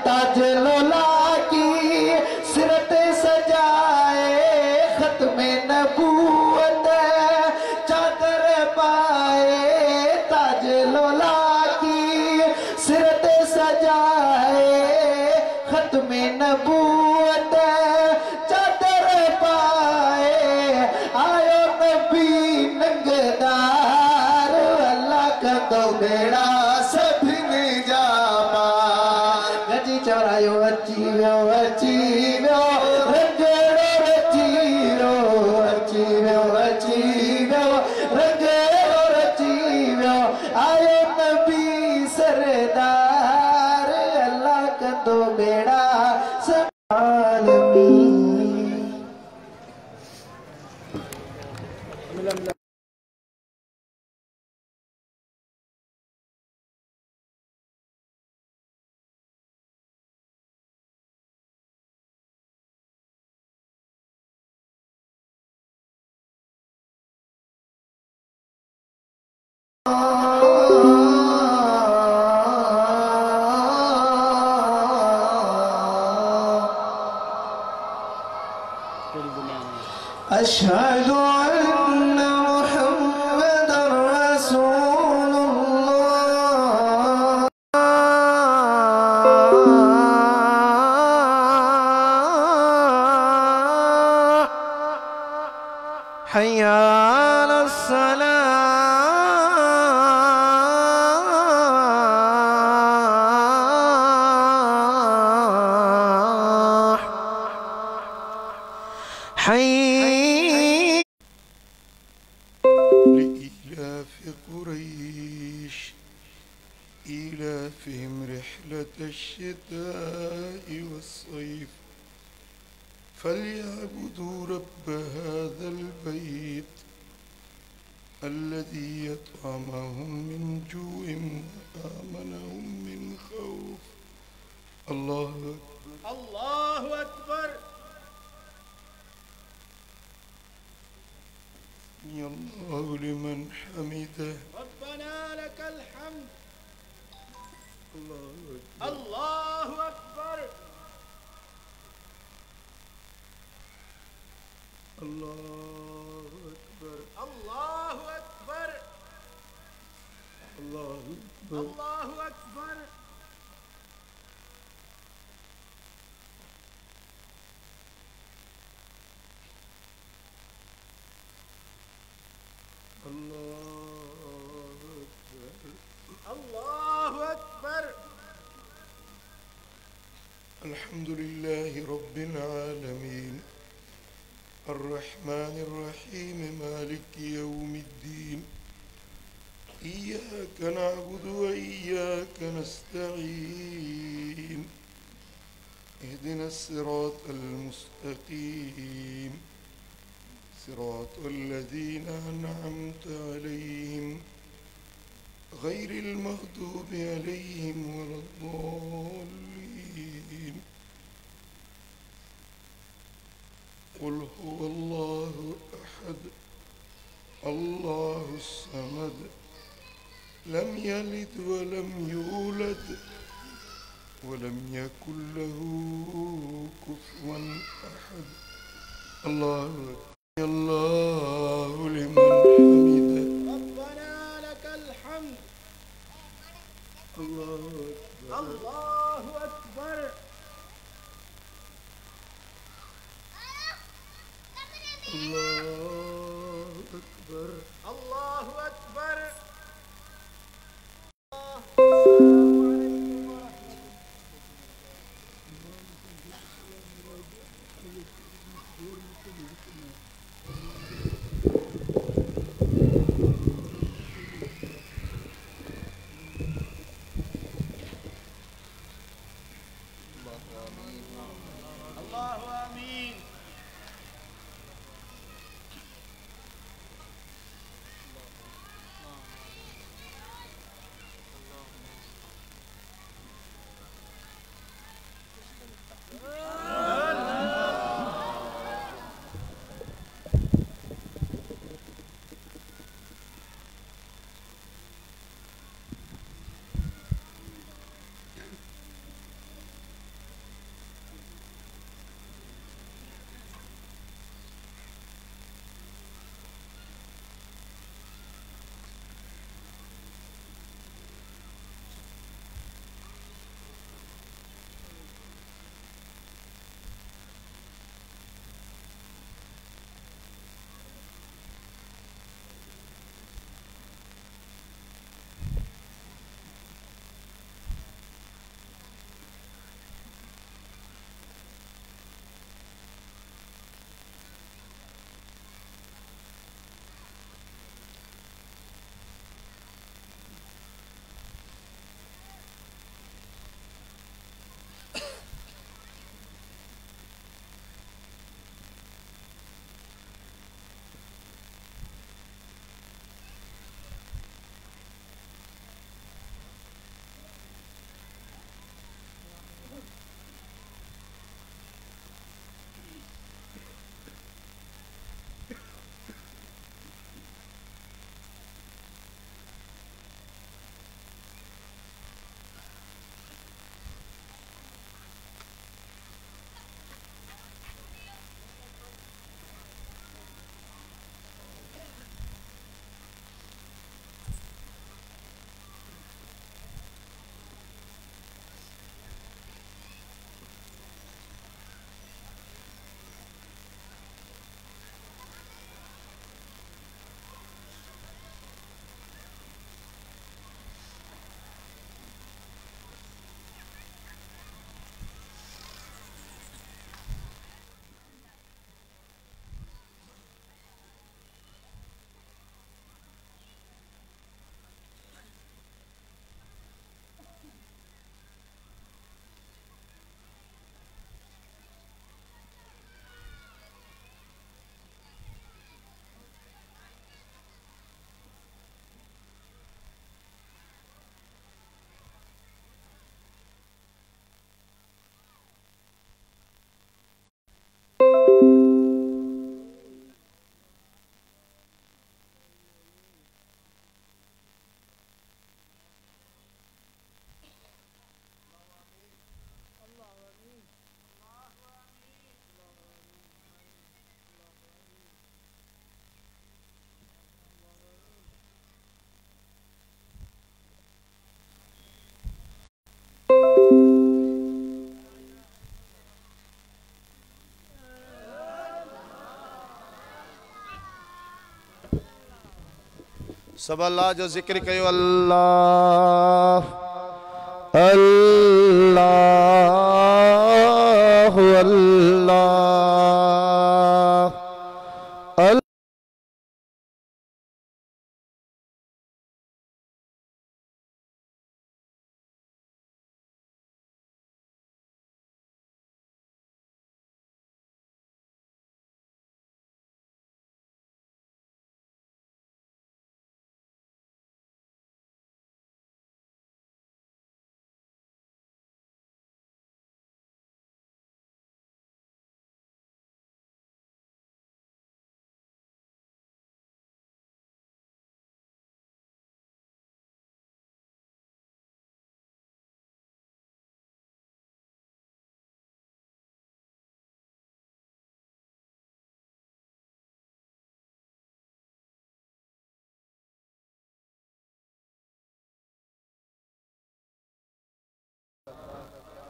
ताज लोला की सिरत सजाए खत्मे नबूवत चादर पाए ताज लोला की सिरत सजाए खत्मे नबूवत चादर पाए आयो नबी नंगदार अल्लाह का तो बेड़ा सभिनी जा पा गजी चौरायो अची वियो रंगेड़ो रची वियो रंगेड़ो रची वियो आयो नबी सरदार अल्लाह का तो बेड़ा संभालमी अशहदु अन्ना मुहम्मदर रसूलुल्लाह हय्या अलस सलाह لإيلاف قريش إيلافهم رحلة الشتاء والصيف فليعبدوا رب هذا البيت الذي يطعمهم من جوع وآمنهم من خوف. الله أكبر الله أكبر. سمع الله لمن حمده. ربنا لك الحمد. الله أكبر الله أكبر. الله أكبر الله أكبر. الله أكبر الله أكبر. الله أكبر. الحمد لله رب العالمين الرحمن الرحيم مالك يوم الدين إياك نعبد وإياك نستعين اهدنا الصراط المستقيم صراط الذين أنعمت عليهم غير المغضوب عليهم ولا الضالين. قل هو الله أحد الله الصمد لم يلد ولم يولد ولم يكن له كفوا أحد. الله أكبر. الله لمن حمده. ربنا لك الحمد. الله أكبر. الله أكبر. الله أكبر. الله أكبر. الله آمين. सब अल्लाह जो जिक्र कयो अल्लाह अल्लाह अल्लाह।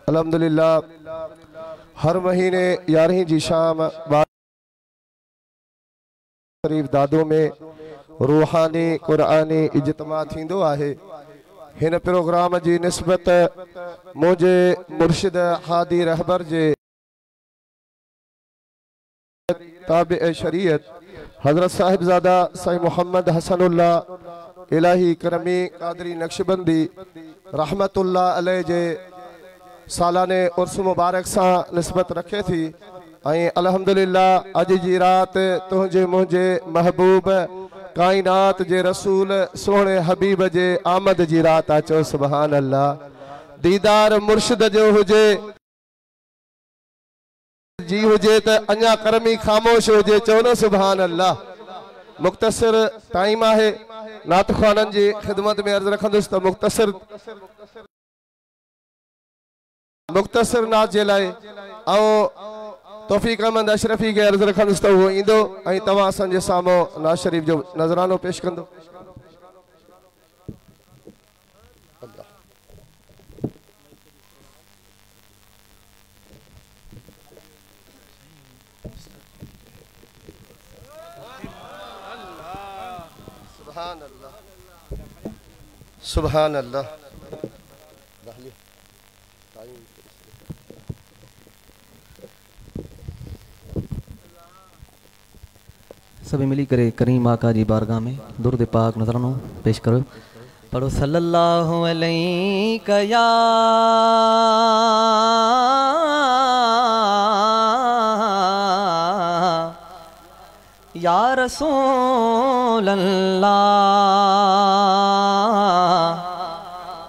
अल्हम्दुलिल्लाह हर महीने 11 जी शाम शरीफ दादो में रूहानी कुरानी इज्तिमा थींदो आहे। हिन प्रोग्राम जी निस्बत मुझे मुर्शिद हादी रहबर जे ताबे शरीयत हजरत साहिबजादा साईं मोहम्मद हसनुल्लाह इलाही करमी कादरी नक्शबंदी रहमतुल्लाह अलैह जे सालाने उर्स मुबारक सा निस्बत रखे थी। अल्हम्दुलिल्लाह अज जी रात तुझे मुझे महबूब कायनात जे रसूल सोने हबीब जे आमद जी रात अचो सुभान अल्लाह। दीदार मुर्शिद जो हुजे जी हुजे त अञा करमी खामोश हुजे चो न सुभान अल्लाह। मुख्तसर टाइम आहे नात ख़ानन जी खिदमत में अर्ज रखंदुसि त मुख्तसर नात जे लाइ तौफीक अहमद अशरफी के अर्ज रखंदुसि त उहो ईंदो ऐं तव्हां असांजे साम्हूं नाज़ शरीफ जो नज़रानो पेश कंदो। सुभान अल्लाह सुभान अल्लाह। सभी मिली करे करीम आका जी बारगाह में दुरूद पाक नजरानो पेश करो। पढ़ो सल्लल्लाहु अलैहि या रसूल अल्लाह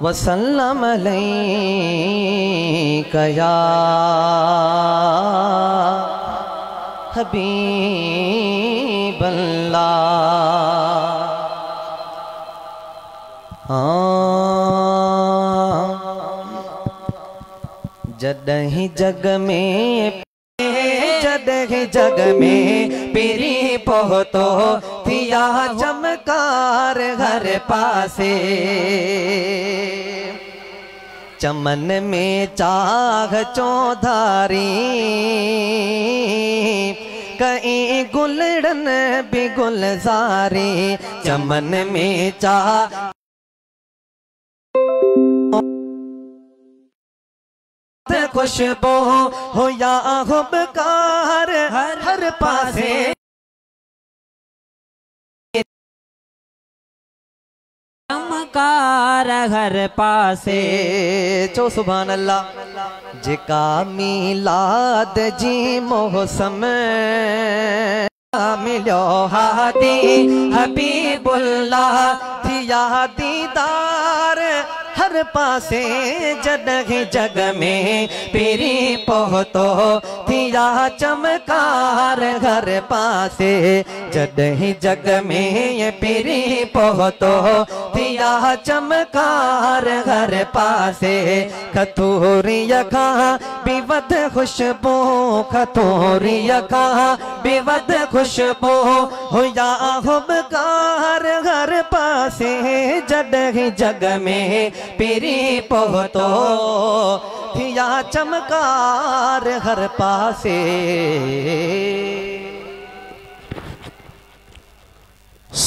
वसल्लम अलैका या हबीब जडहि जग में पीरी पहुतो थिया चमकार हर पासे। चमन में चाह चौधारी कहीं गुलड़न भी गुलजारी। चमन में चाह खुशबू हो या हुबकार हर पासे। चमकार हर पासे चो सुभान अल्लाह। जिका मीलाद जी मौसम मिलो हादी हबीबुल्लाह थिया दीदार हर पासे। जडहि जग में पीरी पहुतो थिया चमकार हर पासे। जडहि जग में ये पीरी पहुतो थिया चमकार हर पासे। खतूरी यखा बिवद खुशबू खतूरी यखा बिवद खुशबू हो या हुबकार हर पासे। जडहि जग में पीरी पहुतो थिया चमकार हर पासे।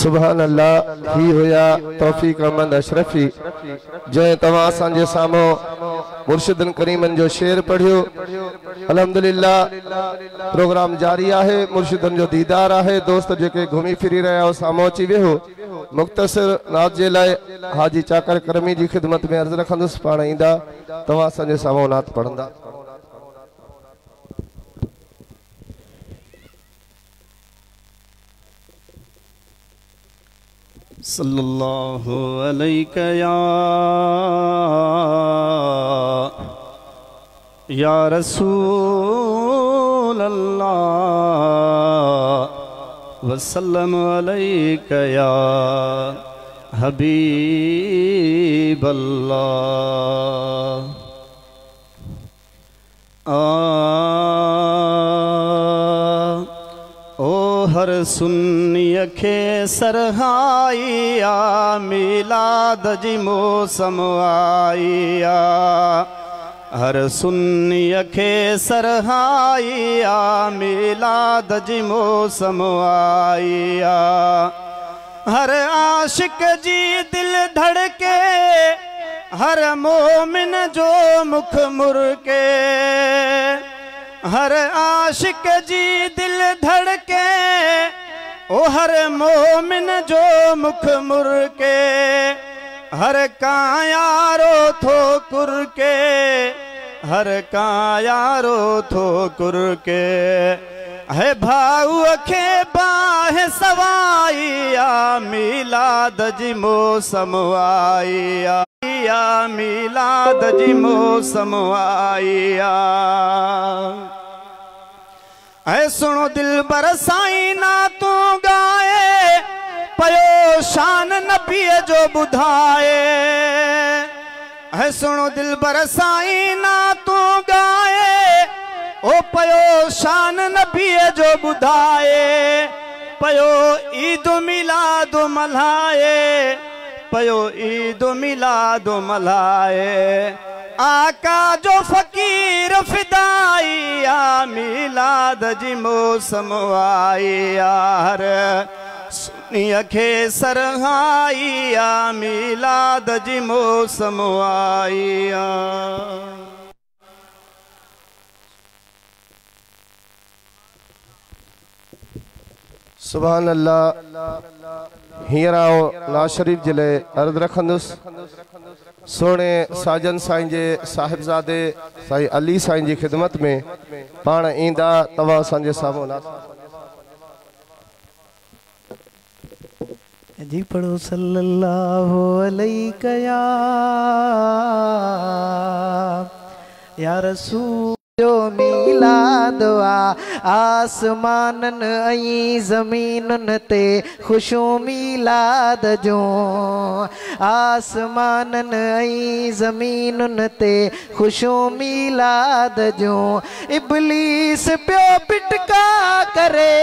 सुभान अल्लाह ही होया तौफीक अहमद अशरफी जै तवा सांजे सामो मुर्शिदन करीमन जो शेर पढ़ियो। अल्हम्दुलिल्लाह प्रोग्राम जारी है, मुर्शिदन जो दीदार है। दोस्त जेके घूमी फिरी रहा हो सामो अची वेहो। मुख्तसर नात जे लाए हाजी चाकर करमी जी खिदमत में अर्ज रखंदुस, पाण ईंदा तवा सांजे सामो नात पढ़ंदा। सल्लल्लाहु अलैका या रसूल अल्लाह वसल्लम अलैका या हबीब अल्लाह। ओ हर सुन्नी खे सरहाइया मिलाद जी मौसम आइया। हर सुन्नी खे सरहाइया मिलाद जी मौसम आइया। हर आशिक जी दिल धड़के हर मोमिन जो मुख मुरके। हर आशिक जी दिल धड़के ओ हर मोमिन जो मुख मुरके। हर कायारो थो कुरके हर कायारो थो कुरके। है भाऊ खे बाह सवाइया मिलाद जी मौसम आइया। मिलाद जी मौसम आइया। ऐ सुनो दिल बरसाई ना तू गाए पयो शान नबी जो बुधाए। है सुनो दिल बरसाई ना तू गाए ओ पयो शान नबी जो बुधाए। पयो ईद मिलाद मल्हाए पयो ईद मिलाद मल्हाए। आका जो फकीर फिदाइया मिलाद जी मौसम आइया। हर सुन्नी खे सरहाइया मिलाद जी मौसम आइया। सुभान अल्लाह हीराओ नाज शरीफ जिले अर्ज रखंदुस। सोने साजन साईं जे साहिबजादे साईं अली साईं जी खिदमत में पाण ईंदा तवा सांजे सामो नात जी पढ़ो। सल्लल्लाहु अलैका या रसूल जो मिलाद आसमानन ऐं ज़मीनन ते खुशू मिलाद जो। आसमानन ऐं ज़मीनन ते खुशू मिलाद जो। इब्लीस पियो पिटका करे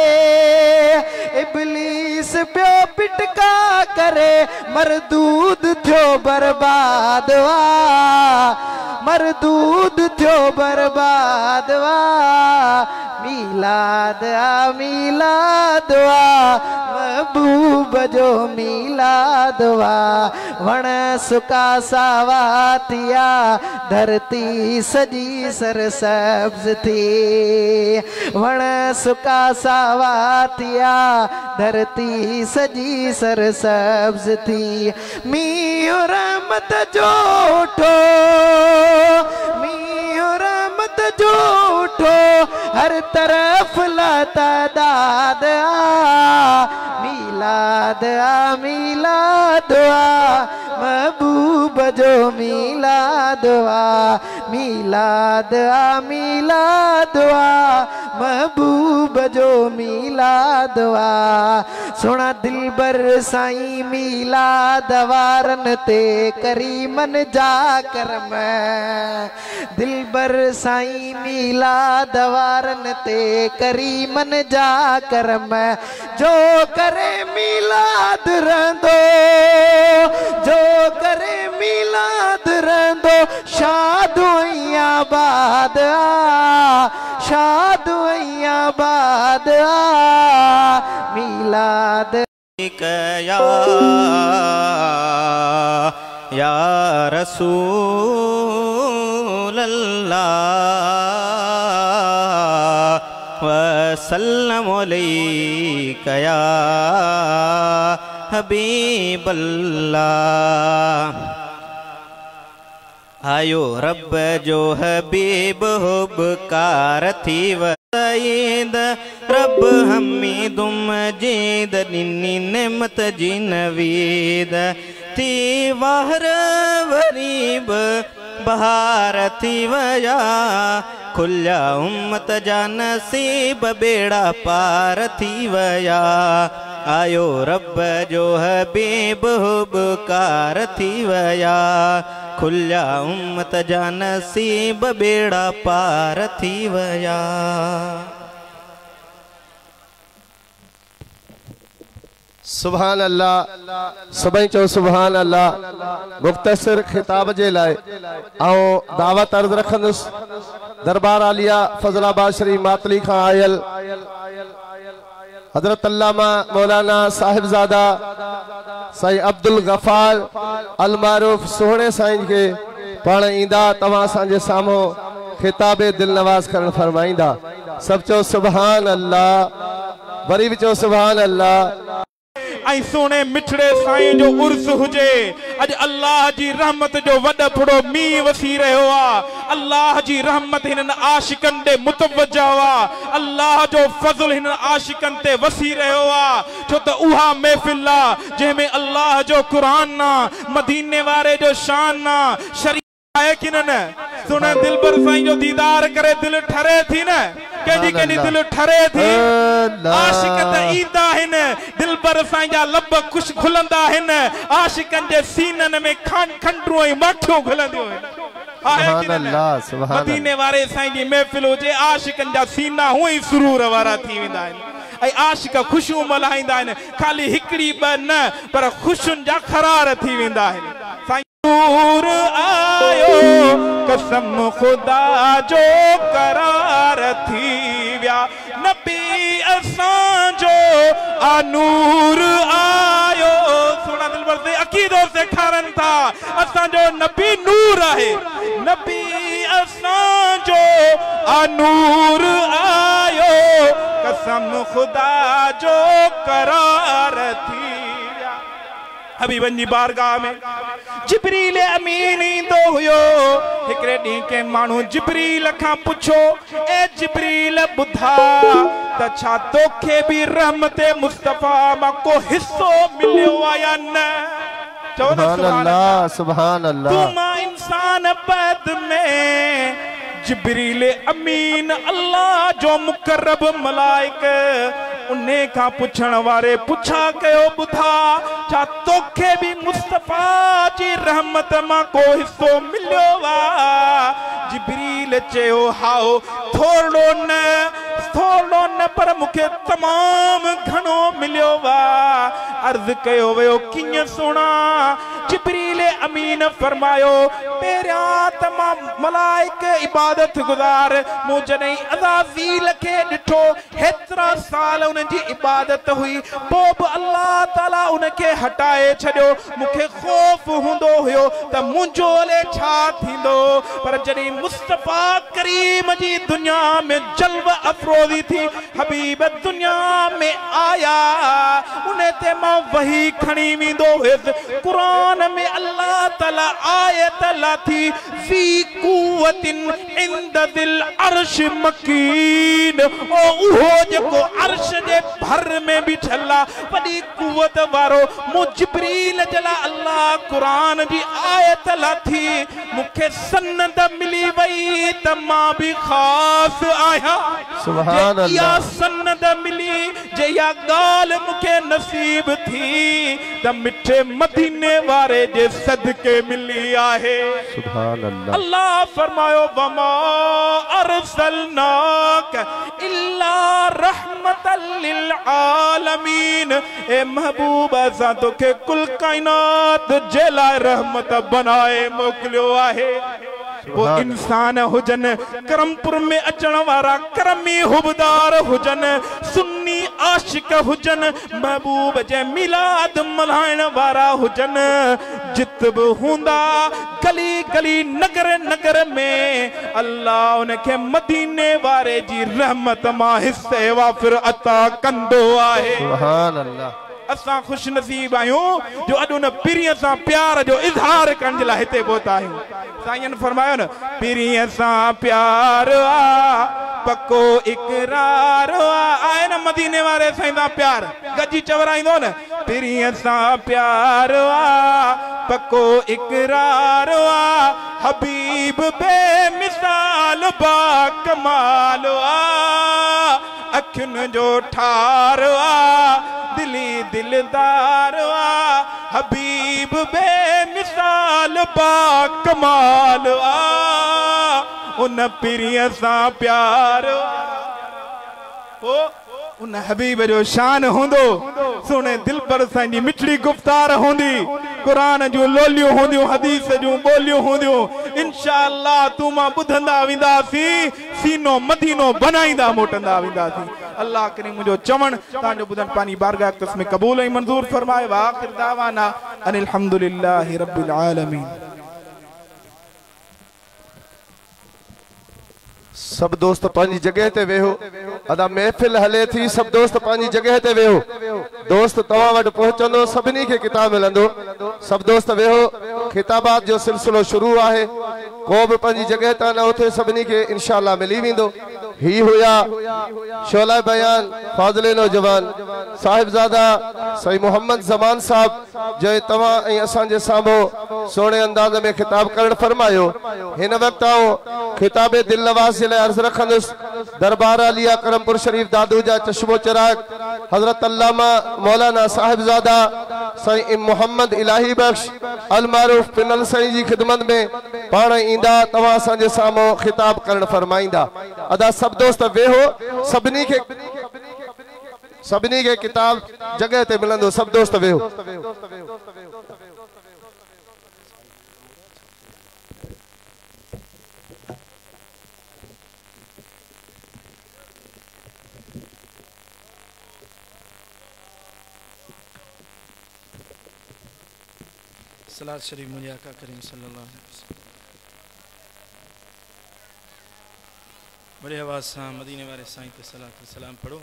इब्लीस पियो पिटका करे मरदूद थियो बर्बाद वा मरदूद थियो बर्बाद वा। मिलाद मिलाद महबूब जो मिलाद वण सुका सावा थिया धरती सजी सरसब्ज थी। वण सुका सावा थिया धरती सजी सरसब्ज थी। मींहुं रहमत जो उठो मींहुं रहमत जो उठो हर तरफ लतादाद मिलाद मिलाद महबूब जो मिलाद मिलाद मिलाद महबूब जो मिलाद सोना दिलबर साईं मिलाद वारन ते करीमन जा करम। दिलबर साईं मिलाद वारन ते करीमन जा करम। जो करे मिलाद रहंदो जो करे मिलाद रहंदो शाद आबाद शाद आबाद मिलाद। या रसूल अल्लाह वसल्लम अलैका या हबीब अल्लाह। आयो रब जो हबीब हुब कार थी वईद रब हमीदुम जीद निन्नी नेमत जी नवीद थी वाहर वरीब बहार थी वया खुल्या उम्मत जा नसीब बेड़ा पार थी वया। आयो रब जो हबीब हुब कार थी वया खुल्या उम्मत जा नसीब बेड़ा पार थी वया। सुभान अल्लाह सभई चो सुभान अल्लाह। मुख्तसर खिताब जे लाए आओ दावत अर्ज रखंदुस दरबार आलिया फजलाबाद शरीफ मातली खां आयल हजरत अल्लामा मौलाना साहिबजादा साईं अब्दुल गफार अल मारूफ सोहणे साईं के पाण ईंदा तव्हां असांजे साम्हूं खिताबे दिल नवाज करण फरमाईंदा। सब चो सुभान अल्लाह वरी भी चो सुभान अल्लाह। आई सोने मिठड़े साईं जो उर्स हुजे अज अल्लाह जी रहमत जो वड फड़ो मी वसी रहो आ। अल्लाह जी रहमत हिन आशिकन दे मुतवज्जा वा अल्लाह जो फजल हिन आशिकन ते वसी रहो आ। छो त उहा महफिल आ जंहिंमें अल्लाह जो कुरान ना मदीने वारे जो शान ना शरीयत है कि न सुने दिलबर साईं जो दीदार करे दिल ठरे थी न केजी केजी दिल ठरे थी आशिक त ईंदा हिन दिलबर साईं जा लब खुश खुलंदा हिन आशिकन जे सीनन में खंडरू ऐं माठियूं खुलंदियूं हिन। मदीने वारे साईं जी महफिल हुजे आशिकन जा सीना हुई सुरूर वारा थी वेंदा आहिनि ऐं आशिक खुशियूं मल्हाईंदा आहिनि खाली हिकड़ी ब न पर खुशियुनि जा खरार थी वेंदा आहिनि। नूर आयो कसम खुदा जो करार थी व्या नबी असां जो नूर आयो सुना दिलबर से अकीदो से खारन था असां जो नबी नूर है नबी असां जो नूर आयो कसम खुदा जो करार थी हबीबन जी बारगाह में जिब्रील अमीन इंदो हुयो हिकड़े डी के मानू जिब्रील खां पुछो ए जिब्रील बुधा त छा तोखे भी रहमत मुस्तफा मा को हिस्सो मिलियो या न। सुभान अल्लाह सुभान अल्लाह। तू मा इंसान पद में जिब्रील अमीन अल्लाह जो मुकर्रब मलाइक उन्हें का पुछण वारे पुछा कयो बुधा छा तोखे भी मुस्तफा जी रहमत मा को हिस्सो मिलियो वा। जिब्रील चयो हाओ थोड़ो न पर मुखे तमाम घणो मिलियो वा। अर्ज कयो वयो कीअं सुणा जिब्रील अमीन फरमायो पहिरियां तमाम मलाइक इबादत गुज़ार मूं जॾहिं अज़ाज़ील खे ॾिठो हेतिरा साल उन जी इबादत हुई पोइ बि अल्लाह ताला उनखे हटाए छॾियो मूंखे ख़ौफ़ हूंदो हुयो त मुंहिंजो ले छा थींदो पर जॾहिं मुस्तफ़ा करीम जी दुनिया में जल्व अफ़रोज़ी थी हबीब दुनिया में आया उन ते मां वही खणी वेंदो हुयसि क़ुरान में अल्लाह ताला आयत लाथी फ़ी क़ुव्वतिन इंद दिल अर्श मकीन ओ उहो जेको अर्श जे भर में बीठल आहे वॾी क़ुव्वत वारो मूं जिब्रील जला अल्लाह क़ुरान जी आयत लाथी मूंखे सनद मिली वई त मां भी ख़ास आहियां। सुभान अल्लाह। सनद मिली जे या ॻाल्हि मूंखे नसीब थी त मिठे मदीने वारे जे सदके मिली आहे। सुभान अल्लाह। अल्लाह फरमायो वमा अरसलनाक इल्ला रहमतल लिल आलमीन ए महबूब असां तोखे कुल कायनात जे लाइ रहमत बनाए मोकिलियो आहे। वो इंसान हुजन करमपुर में अचण वारा करमी हुबदार हुजन सुन्नी आशिक हुजन महबूब जे मिलाद मल्हाइण वारा हुजन जित बि हूंदा गली गली नगर नगर में अल्लाह उनखे मदीने वारे जी रहमत मां हिस्से वाफिर अता कंदो आहे। सुभान अल्लाह। असां खुश नसीब आहियूं जो अॼु उन पीरीअ सां प्यार जो इज़हार करण जे लाइ हिते पहुता आहियूं। साईं फरमायो न पीरीअ सां प्यार आ पको इकरार आहे न मदीने वारे साईं सां प्यार गजी चवराईंदो न पीरीअ सां प्यार आ पको इकरार आ हबीब बेमिसाल बा कमाल आ अखियुनि जो ठार आ दिली दिलदार आ हबीब बेमिसाल बा कमाल आ उन पीरीअ सां प्यार हो उन हबीब जो शान होंदो सुने दिल पर साईं जी मिठड़ी गुफ्तार होंदी कुरान जो लोलियूं होंदियूं हदीस जो बोलियूं होंदियूं इंशाअल्लाह तू मां बुधंदा विंदासी सीनो मदीनो बनाईंदा मोटंदा विंदासी। अल्लाह करीम मुझो चवण तांजो बुधन पानी बारगाह अक़दस में कबूल ऐं मंजूर फरमाए। व आखिर दावाना अनिल हम्दुलिल्लाहि रब्बिल आलमीन। सब दोस्त पानी जगह ते वेहो अदा महफिल हले थी सब दोस्त पानी जगह ते वेहो दोस्त तवा वट पहुंचंदो सभिनी के किताब मिलंदो सब दोस्त वेहो खिताबात जो सिलसिलो शुरू आहे को भी पानी जगह ता न उथे सभिनी के इंशाअल्लाह मिली विंदो। ही हुया शोला बयान फाज़िले नौजवान साहिबजादा सही मोहम्मद जमान साहब जो तवा ऐं असां जे साम्हूं सोने अंदाज में खिताब करण फरमायो। हिन वक्त खिताबे दिल नवाज जे लाइ अर्ज़ रखंदुसि दरबार आलिया करमपुर शरीफ दादू जा चश्मो चिराग हजरत अल्लामा मौलाना साहिबजादा सही मोहम्मद इलाही बख्श अल मारूफ पिनल साईं जी खिदमत में पाण ईंदा तवा असां जे साम्हूं खिताब करण फरमाईंदा। अदा सब दोस्त वेहो सभिनी के किताब जगह ते मिलंदो सब दोस्त वेहो। सलात शरीफ मुझे आका करीम सल्लल्लाहु अलैहि वसल्लम बड़े आवाज से मदीने वाले साईं पे सलात व सलाम पढ़ो।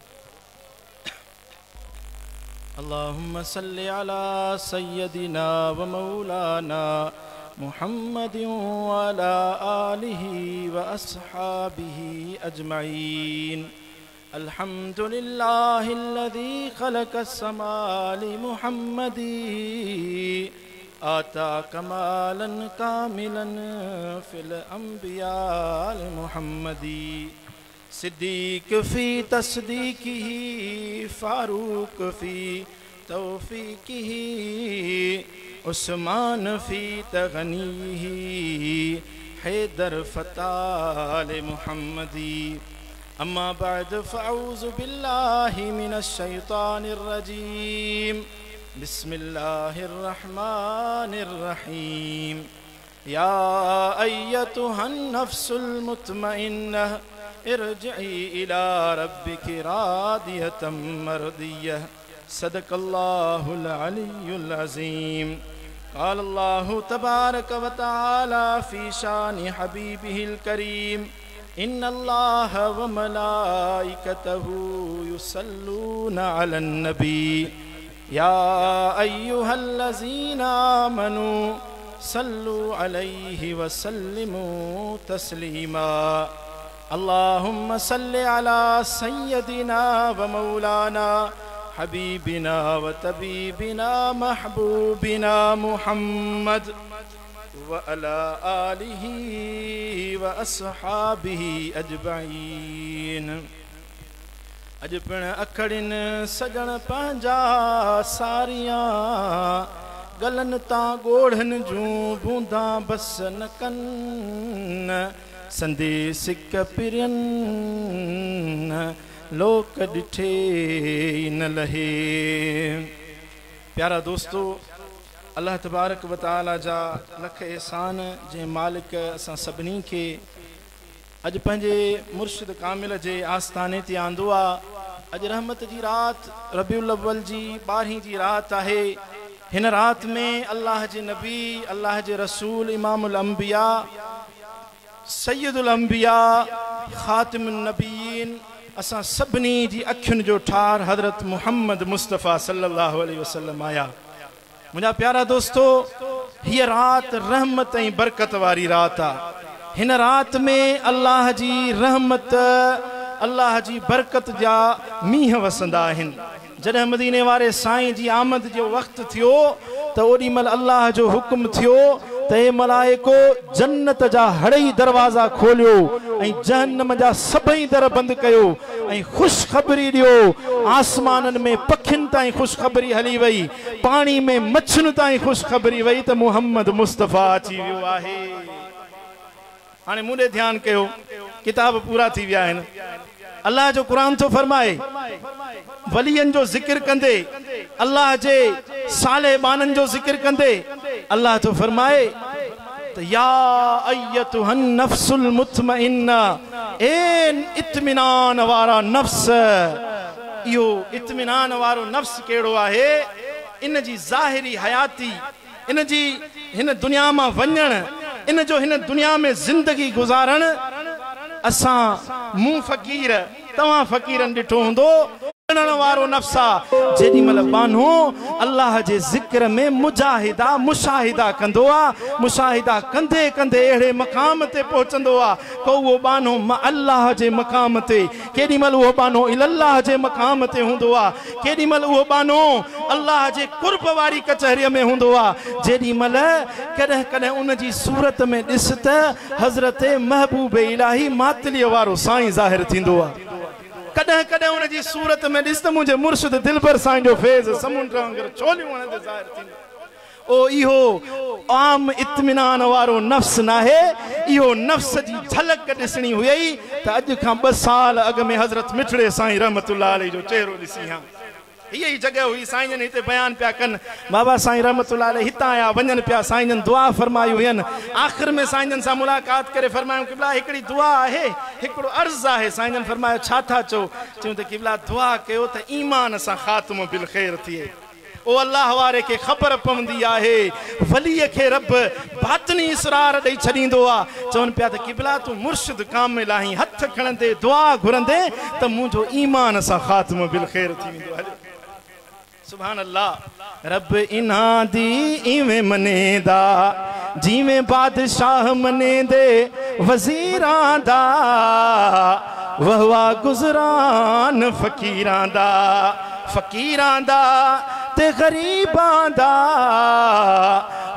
अल्लाहुम्मा सल्लि अला सय्यदिना व मौलाना मुहम्मदिन व अला आलिहि व अस्हाबिहि अजमईन। अल्हम्दुलिल्लाहिल्लज़ी खलक़स समाली मुहम्मदी आता कमालन कामिलन फिल अंबियाल मुहम्मदी सिद्दीक फी तस्दीकिही फारूक फी तौफीकिही उस्मान फी तगनीही हैदर फताल मुहम्मदी। अम्मा बाद फ़अऊज़ु बिल्लाहि मिनश शैतानिर रजीम बिस्मिल्लाहिर्रहमानिर्रहीम। या अय्यतुहन नफ्सुल मुतमइन्नह इरजिई इला रब्बिकी रादियतम मर्दियह। सदक़ल्लाहुल अलियुल अज़ीम। क़ाल अल्लाहु तबारक व तआला फ़ी शानि हबीबिहिल करीम इन्नल्लाह व मलाइकतहु युसल्लूना अलन नबी या अय्युहल्लज़ीना आमनू सल्लु अलैहि व सल्लिमू तस्लीमा। अल्लाहुम्मा सल्लि अला सय्यदिना व मौलाना हबीबिना व तबीबिना महबूबिना मुहम्मद व अला आलिहि व अस्हाबिहि अजमईन। अज पिण अखड़िन सजण पंहिंजा सारियां गलन तां गोढ़न जूं बूंदा बस न कन संदेसिक पिरन लोक डिठे न लहे। प्यारा दोस्तों अल्लाह तबारक व तआला जा लख एहसान जे मालिक असां सभिनी खे अज पंहिंजे मुर्शिद कामिल जे आस्थाने ते आंदो आहे अज रहमत जी रात रबीउल अव्वल जी 12 जी रात आहे। हिन रात में अल्लाह जे नबी, अल्लाह जे रसूल, इमामुल अंबिया, सैयदुल अंबिया, खातिमुन नबीन, असां सभिनी जी अखियुनि जो ठार हज़रत मुहम्मद मुस्तफ़ा सल्लल्लाहु अलैहि वसल्लम आया। मुंहिंजा प्यारा दोस्तो, हीअ रात रहमत ऐं बरकत वारी रात आहे। हिन रात में अल्लाह जी रहमत, अल्लाह जी बरकत जा मींहं वसंदा आहिनि। जॾहिं मदीने वारे साईं जी आमद जो वक़्तु थियो त ओॾी महिल अल्लाह जो हुकुम थियो त हे मलाइको जन्नत जा हड़ई दरवाज़ा खोलियो ऐं जहन्नम जा सभई दर बंदि कयो ऐं ख़ुशख़बरी ॾियो। आसमाननि में पखियुनि ताईं ख़ुशख़बरी हली वई, पाणी में मच्छियुनि ताईं ख़ुशख़बरी वई त मुहम्मद मुस्तफ़ा अची वियो आहे। हाणे मूं ॾे ध्यानु कयो, किताब पूरा थी विया आहिनि। अल्लाह जो कुरान तो फरमाए, वलियन जो जिक्र कंदे, अल्लाह जे साले बानन जो जिक्र कंदे, अल्लाह तो फरमाए तो या अय्यतुहन नफ्सुल मुतमइन्ना, ए इत्मिनान वारा नफ्स। यो इत्मिनान वारो नफ्स केड़ो आहे? इन जी ज़ाहिरी हयाती, इन जी हिन दुनिया में वञण, इन जो हिन दुनिया में जिंदगी गुजारण, असां मूं फ़कीर तव्हां फ़कीरन ॾिठो हूंदो वारो नफ्सा जेॾी महिल बानो अल्लाह जे ज़िक्र में मुजाहिदा मुशाहिदा कंदो आहे, मुशाहिदा कंदे कंदे अहिड़े मक़ाम ते पहुचंदो आहे को उहो बानो अल्लाह जे मक़ाम ते, केॾी महिल उहो बानो इल्लाह जे मक़ाम ते हूंदो आहे, केॾी महिल उहो बानो अल्लाह जे कुर्ब वारी कचहरीअ में हूंदो आहे। जेॾी महिल कॾहिं कॾहिं उन जी सूरत में ॾिस त हज़रत महबूब इलाही मातलीअ वारो साईं ज़ाहिर थींदो आहे। कॾहिं कॾहिं उन जी सूरत में ॾिस त मुंहिंजे मुर्शिद दिलबर साईं जो फैज़ समुंड वांगुरु छोलियूं हणंदे ज़ाहिर थींदो। ओ इहो आम इत्मिनान वारो नफ्स नाहे, इहो नफ्स जी झलक ॾिसणी हुई त अॼु खां 2 साल अॻु में हज़रत मिठड़े साईं रहमतुल्लाह अलैहि जो चेहरो ॾिसी हा। यही जगह हुई साईं जन हिते बयान पिया कन, बाबा साईं रहमतुल्लाह अलैहि हितां आया वञन पिया, साईं जन दुआ फरमाई हुयन। आखिर में साईं जन सां मुलाकात करे फरमायो किबला हिकड़ी दुआ आहे, हिकड़ो अर्ज़ आहे। साईं जन फरमायो छा था चओ? चऊं त किबला दुआ कयो त ईमान सां ख़ात्मो बिल ख़ैर थिए। ओ अल्लाह वारे के ख़बर पवंदी आहे, वलीअ खे रब बातनी इसरार ॾेई छॾींदो आहे। चवनि पिया त किबला तूं मुर्शिद कामिल आहीं, हथ खणंदे दुआ घुरंदे त मुंहिंजो ईमान सां ख़ात्मो बिल ख़ैर थी वेंदो। हले सुभान अल्लाह। रब इन्हा दी इवें मनेदा जिवें बादशाह मनेदे वजीरां दा, वहवा गुजरान फकीरां दा, फकीरां दा ते गरीबां दा,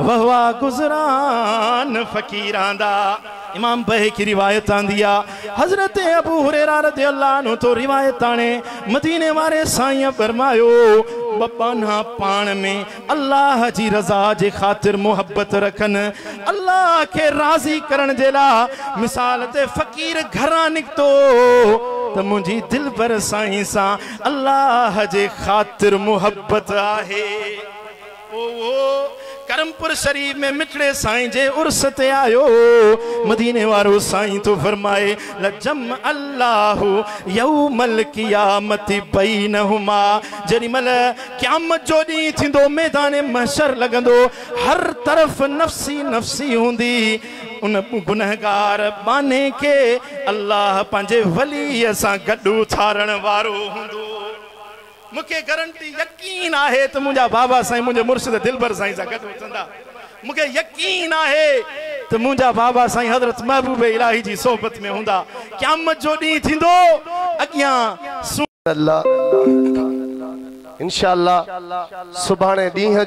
वहवा गुजरान फकीरां दा। इमाम बहे की रिवायत आंदी आ, हजरत अबू हुरैरा रज़ियल्लाहु अन्हु तो रिवायत आने मदीने वारे साईं फरमायो बपाना पान में अल्लाह जी रज़ा जे खातिर मोहब्बत रखन, अल्लाह के राज़ी करण जे ला मिसाल ते फ़कीर घरां निकतो त मुंहिंजी दिल पर साईं सां अल्लाह जे खातिर मोहब्बत आहे। ओ करमपुर शरीफ में मिठड़े साईं जे उर्स ते आयो, मदीने वारो साईं तो फरमाए लजम अल्लाहु यौमल क़ियामति बैनहुमा। जेॾी महिल क़यामत जो ॾींहुं थींदो, मैदान महशर लॻंदो, हर तरफ़ नफ़्सी नफ़्सी हूंदी, उन गुनहगार बाने के अल्लाह पंहिंजे वलीअ सां गॾु उथारण वारो हूंदो। मुझे गारंटी यकीन आहे तो मुझा बाबा साईं मुझे मुर्शिद दिलबर साईं सां गॾु उथंदा। मुझे यकीन आहे तो मुझा बाबा साईं हज़रत महबूब इलाही जी सोहबत में हुंदा। क़यामत जो ॾींहुं थींदो अॻियां अल्लाह इंशाअल्लाह सुभाणे ॾींहं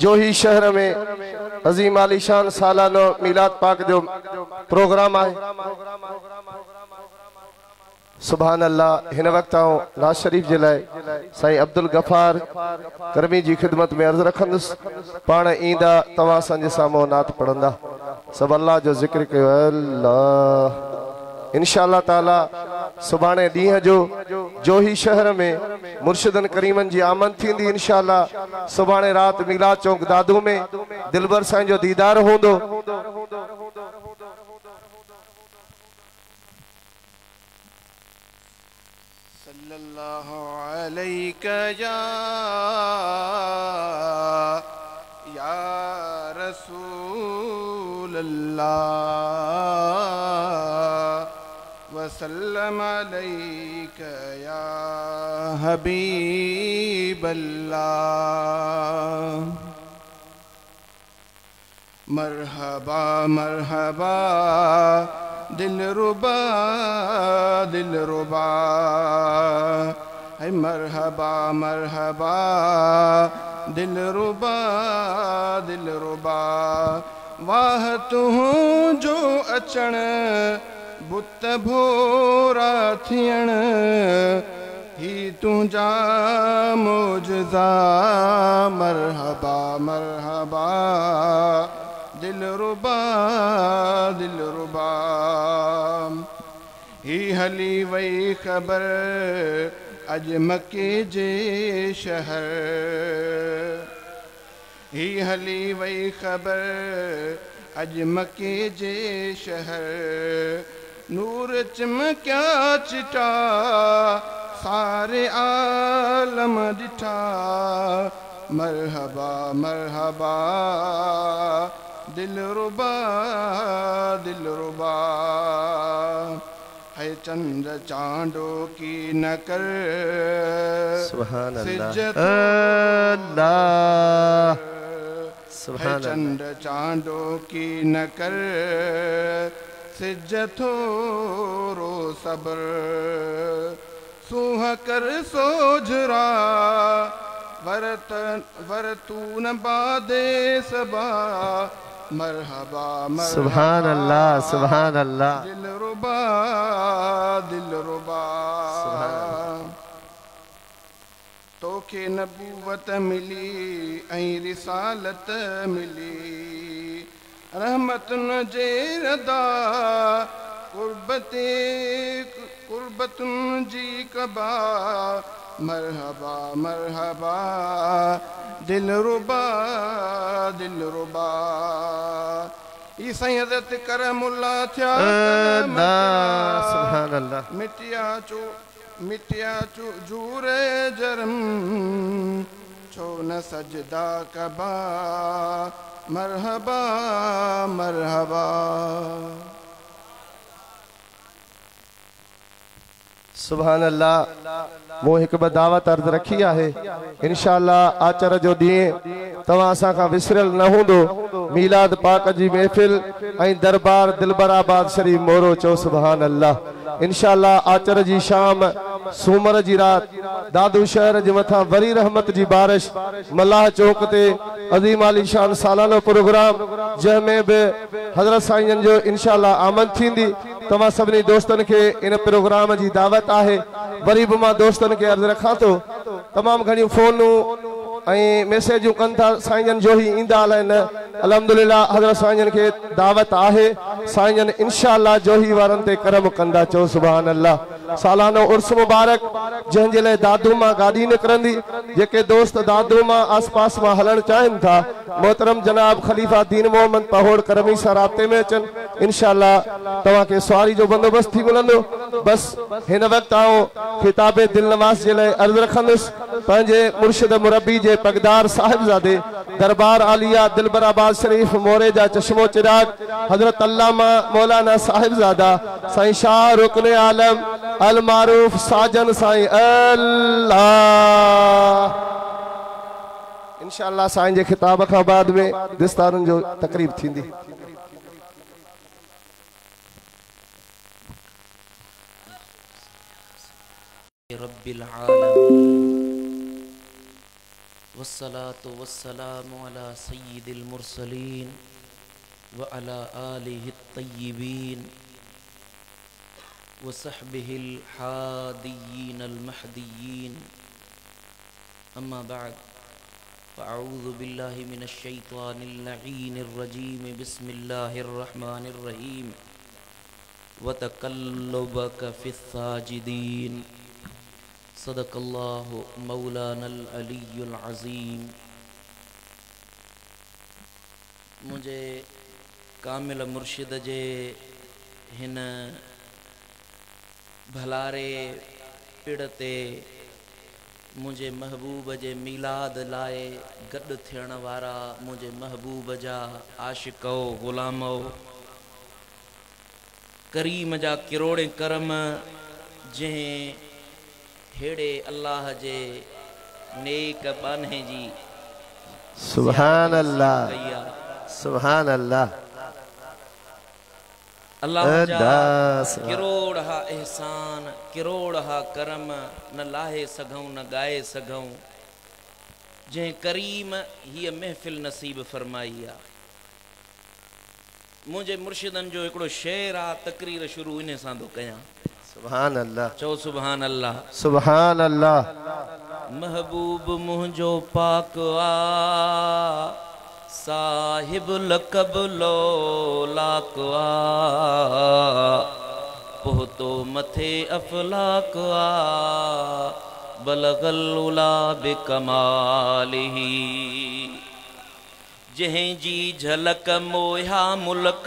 जो ही शहर में अज़ीम आलीशान सालानो मिलाद पाक जो प्रोग्राम आहे। सुभान अल्लाह। हिन वक्त नाज शरीफ जे लाइ साईं अब्दुल गफ़ार करमी जी खिदमत में अर्ज़ रखंदुसि। पाण ईंदा तव्हां असांजे साम्हूं नात पढ़ंदा, सभु अल्लाह जो ज़िक्र कयो। अल्लाह इंशाअल्लाह ताला सुभाणे ॾींहं जो ही शहर में मुर्शिदन करीमन जी आमद थींदी इंशाअल्लाह। सुभाणे रात मिलाद चौक दादू में दिलबर साईं जो दीदार हूंदो। सल्लल्लाहु अलैका या रसूल अल्लाह वसल्लम अलैका या हबीब अल्लाह। मरहबा मरहबा दिलरुबा दिलरुबा, है मरहबा मरहबा दिलरुबा दिलरुबा। वाह तू जो अचण बुत भोरा थियण, ही तुझा मोजज़ा। मरहबा मरहबा दिलरुबा दिलरुबा। ही हली वही ख़बर अज मके जे शहर, ही हली वही ख़बर अज मके जे शहर। नूर चमकिया चिटा सारे आलम डिठा। मरहबा मरहबा दिलरुबा दिलरुबा। है चंद चांदो की न कर सुभान सिज्जत अल्लाह, है चंद चांदो की न कर सिज्जतो रो सब्र। सूह कर सोझरा वरतून बादे सबा। मरहबा मरहबा सुभान अल्लाह सुभान अल्लाह। दिलरुबा दिलरुबा। तोखे नबूवत मिली ऐं रिसालत मिली, रहमतुन जे रदा कुर्बतुन जी कबा। मरहबा मरहबा दिलरुबा दिलरुबा। ई साईं हज़रत करमुल्ला थिया सुभान अल्लाह। मिटिया चो जूरे जरम, छो न सजदा कबा। मरहबा मरहबा। सुभान अल्लाह। मो एक ब दावत अर्ज रखी है, इंशाअल्लाह आचर जो ॾींहुं तव्हां असां खां विसरियल न हूंदो। मीलाद पाक जी महफ़िल ऐं दरबार दिलबराबाद शरीफ मोरो चो सुभान अल्लाह। इंशाअल्लाह आचर जी शाम सूमर जी रात दादू शहर जे मथां वरी रहमत जी बारिश। मल्लाह चौक ते अज़ीम आली शान सालानो प्रोग्राम, जंहिंमें बि हज़रत साईं जो इंशाअल्लाह आमद थींदी। तव्हां सभिनी दोस्तनि खे इन प्रोग्राम जी दावत आहे। वरी बि मां दोस्तनि खे अर्ज़ु रखां थो, तमामु घणियूं फ़ोनूं ऐं मैसेजूं कनि था, साईं जन जो ही ईंदा आहिनि। अल्हम्दुलिल्लाह हज़रत साईं जन खे दावत आहे। साईं जन इंशाअल्लाह जो ही वारनि ते करम कंदा चओ सुभान अल्लाह। सालानो उर्स मुबारक, जंहिंजे लाइ दादू मां गाॾी निकिरंदी। जेके दोस्त दादू मां आस पास मां हलणु चाहिनि था, मोहतरम जनाब ख़लीफ़ा दीन मोहम्मद पहोड़ करमी सां राब्ते में अचनि। इंशाअल्लाह तव्हांखे सवारी जो बंदोबस्त थी मिलंदो। बस हिन वक़्तु आऊं खिताबे दिलनवास जे लाइ अर्ज़ु रखंदुसि। पंहिंजे मुर्शिद मुरबी जे पगदार साहिबज़ादे दरबार आलिया दिलबराबाद शरीफ मोरे जा चश्मो चिराग हज़रत अल्लामा मौलाना साहिबज़ादा साईं शाह रुकने आलम अल मारूफ साजन साईं अल्लाह। इंशाअल्लाह साईं जे खिताब खां बाद में दिस्तारनि जो तकरीब थींदी। रब्बिल आलमीन वस्सलातु वस्सलामु अला सय्यिदिल मुरसलीन व अला आलिहि तय्यिबीन व सहबिहिल हादियीन अल महदियीन। अम्मा बाद फ़अऊज़ु बिल्लाहि मिनश शैतानिर लईनिर रजीम। बिस्मिल्लाहिर रहमानिर रहीम। व तक़ल्लुबक फ़िस्साजिदीन। सदक़ल्लाहु मौलानल अलीयुल अज़ीम। मुझे कामिल मुर्शिद जे हिन भलारे पिड़ते मुझे महबूब जे मिलाद लाए गड थियण वारा मुझे महबूब जा आशिको गुलामो करीम जा किरोड़े करम जे हेड़े अल्लाह जे नेक बाने जी सुभान अल्लाह सुभान अल्लाह अल्लाह जा किरोड़ हा एहसान किरोड़ हा करम न लाहे सघूं न गाए सघूं जे करीम ही महफिल नसीब फरमाई आ मुझे मुर्शिदन जो एकड़ो शेर आ तकरीर शुरू इन सां दो कया सुभान अल्लाह चो सुभान अल्लाह सुभान अल्लाह महबूब मुझो पाक आ साहिब लकब लो लाक आ पोतो मथे अफलाक आ बलगल उला बिकमालिही जहीं जी झलक मोया मुल्क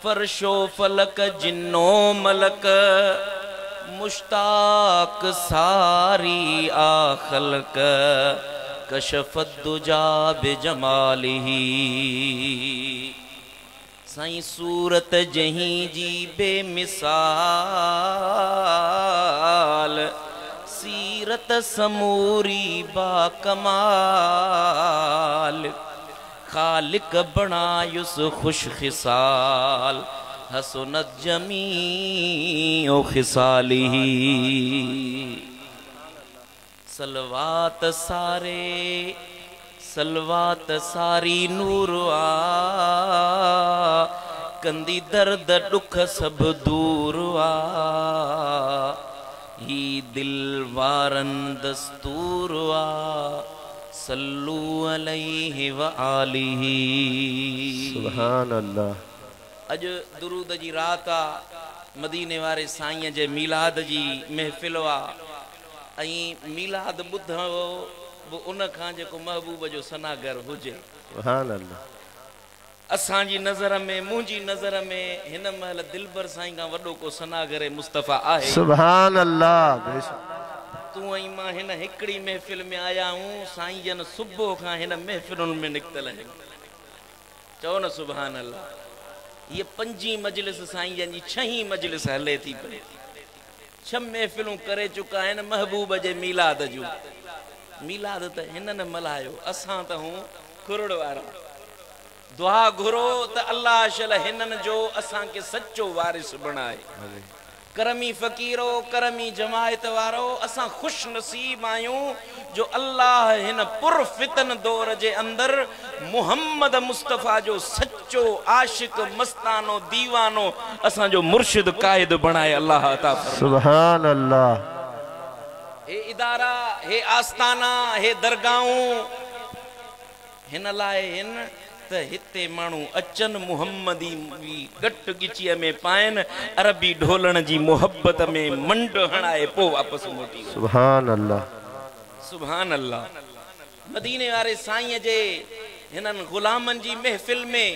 फर्शो फलक जिन्नो मलक मुश्ताक सारी आखलक कशफत दुजा बेजमालिही साईं सूरत जहीं जी बेमिसाल सीरत समूरी बाकमाल खालिक बनायुस खुश खिसाल हसनत जमी ओ खिसालिही सलवात सारी नूरआ कंदी दर्द दुख सब दूरआ ही दिल वारन दस्तूरआ सल्लू अलैहि व आलिही सुभान अल्लाह। अज दुरूद जी रात आ मदीने वारे साईं जे मिलाद जी महफिल आ मिलाद बुधो उन खां जेको महबूब जो सनागर हुजे सुभान अल्लाह। असां जी नज़र में मुंहिंजी नज़र में हिन महल दिलबर साईं खां वॾो को सनागर मुस्तफ़ा आहे सुभान अल्लाह। तू ऐं मां हिन हिकड़ी महफिल में आया हूं साईं जन सुबुह खां हिन महफिलुनि में निकतल आहिनि चओ न सुभान अल्लाह। ये पंजी मजलिस साईं जन जी छही मजलिस हले थी पई 6 महफिलूं करे चुका आहिनि महबूब जे मिलाद जूं मिलाद त हिननि मल्हायो असां त हूं खुरड़ वारा दुआ घुरो त अल्लाह शल हिननि जो असां के सच्चो वारिस बणाए करमी फ़कीरो करमी जमायत वारो असां खुश नसीब आयूं जो अल्लाह हिन पुर फितन दौर जे अंदर मुहम्मद मुस्तफ़ा जो सच्चो आशिक मस्तानो दीवानो असां जो मुर्शिद कायद बनाए अल्लाह अता फरमाए सुभान अल्लाह। हे इदारा हे आस्ताना हे दरगाहों हिन लाए हिन त हिते मानू अचन मुहम्मदी गट गिचीअ में पाइन अरबी ढोलण जी मोहब्बत में मंड हणाए पो वापस मोटी सुभान अल्लाह सुभान अल्लाह। मदीने वारे साईं जे हिनन गुलामन जी महफिल में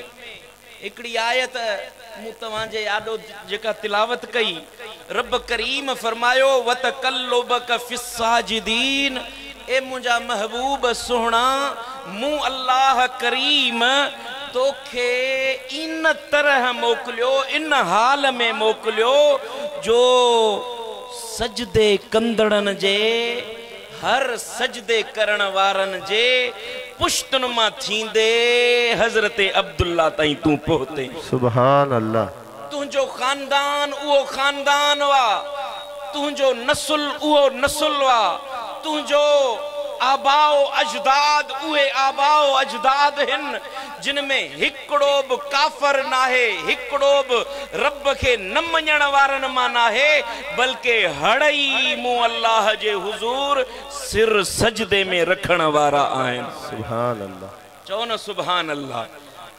एकड़ी आयत मु तवां जे आडो जेका तिलावत कई रब करीम फरमायो वतकल्लुबक फिस्साजिदीन ए मुंजा महबूब सोहना मु अल्लाह करीम तोखे इन तरह मोकलियो इन हाल में मोकलियो जो सजदे कंदड़न जे हर सजदे करण वारन जे पुश्तन मां थींदे हजरत अब्दुल्ला ताई तू पहुते सुभान अल्लाह। तुझो खानदान उहो खानदान वा तुझो नस्ल उहो नस्ल वा तुझो आबाओ अजदाद उहे आबाओ अजदाद हिन जिनमें हिकड़ो भी काफर नाहे हिकड़ो भी रब के न मञण वारन मां नाहे बल्कि हड़ई मु अल्लाह जे हुजूर सिर सजदे में रखण वारा आहिन सुभान अल्लाह। चओ न सुभान अल्लाह।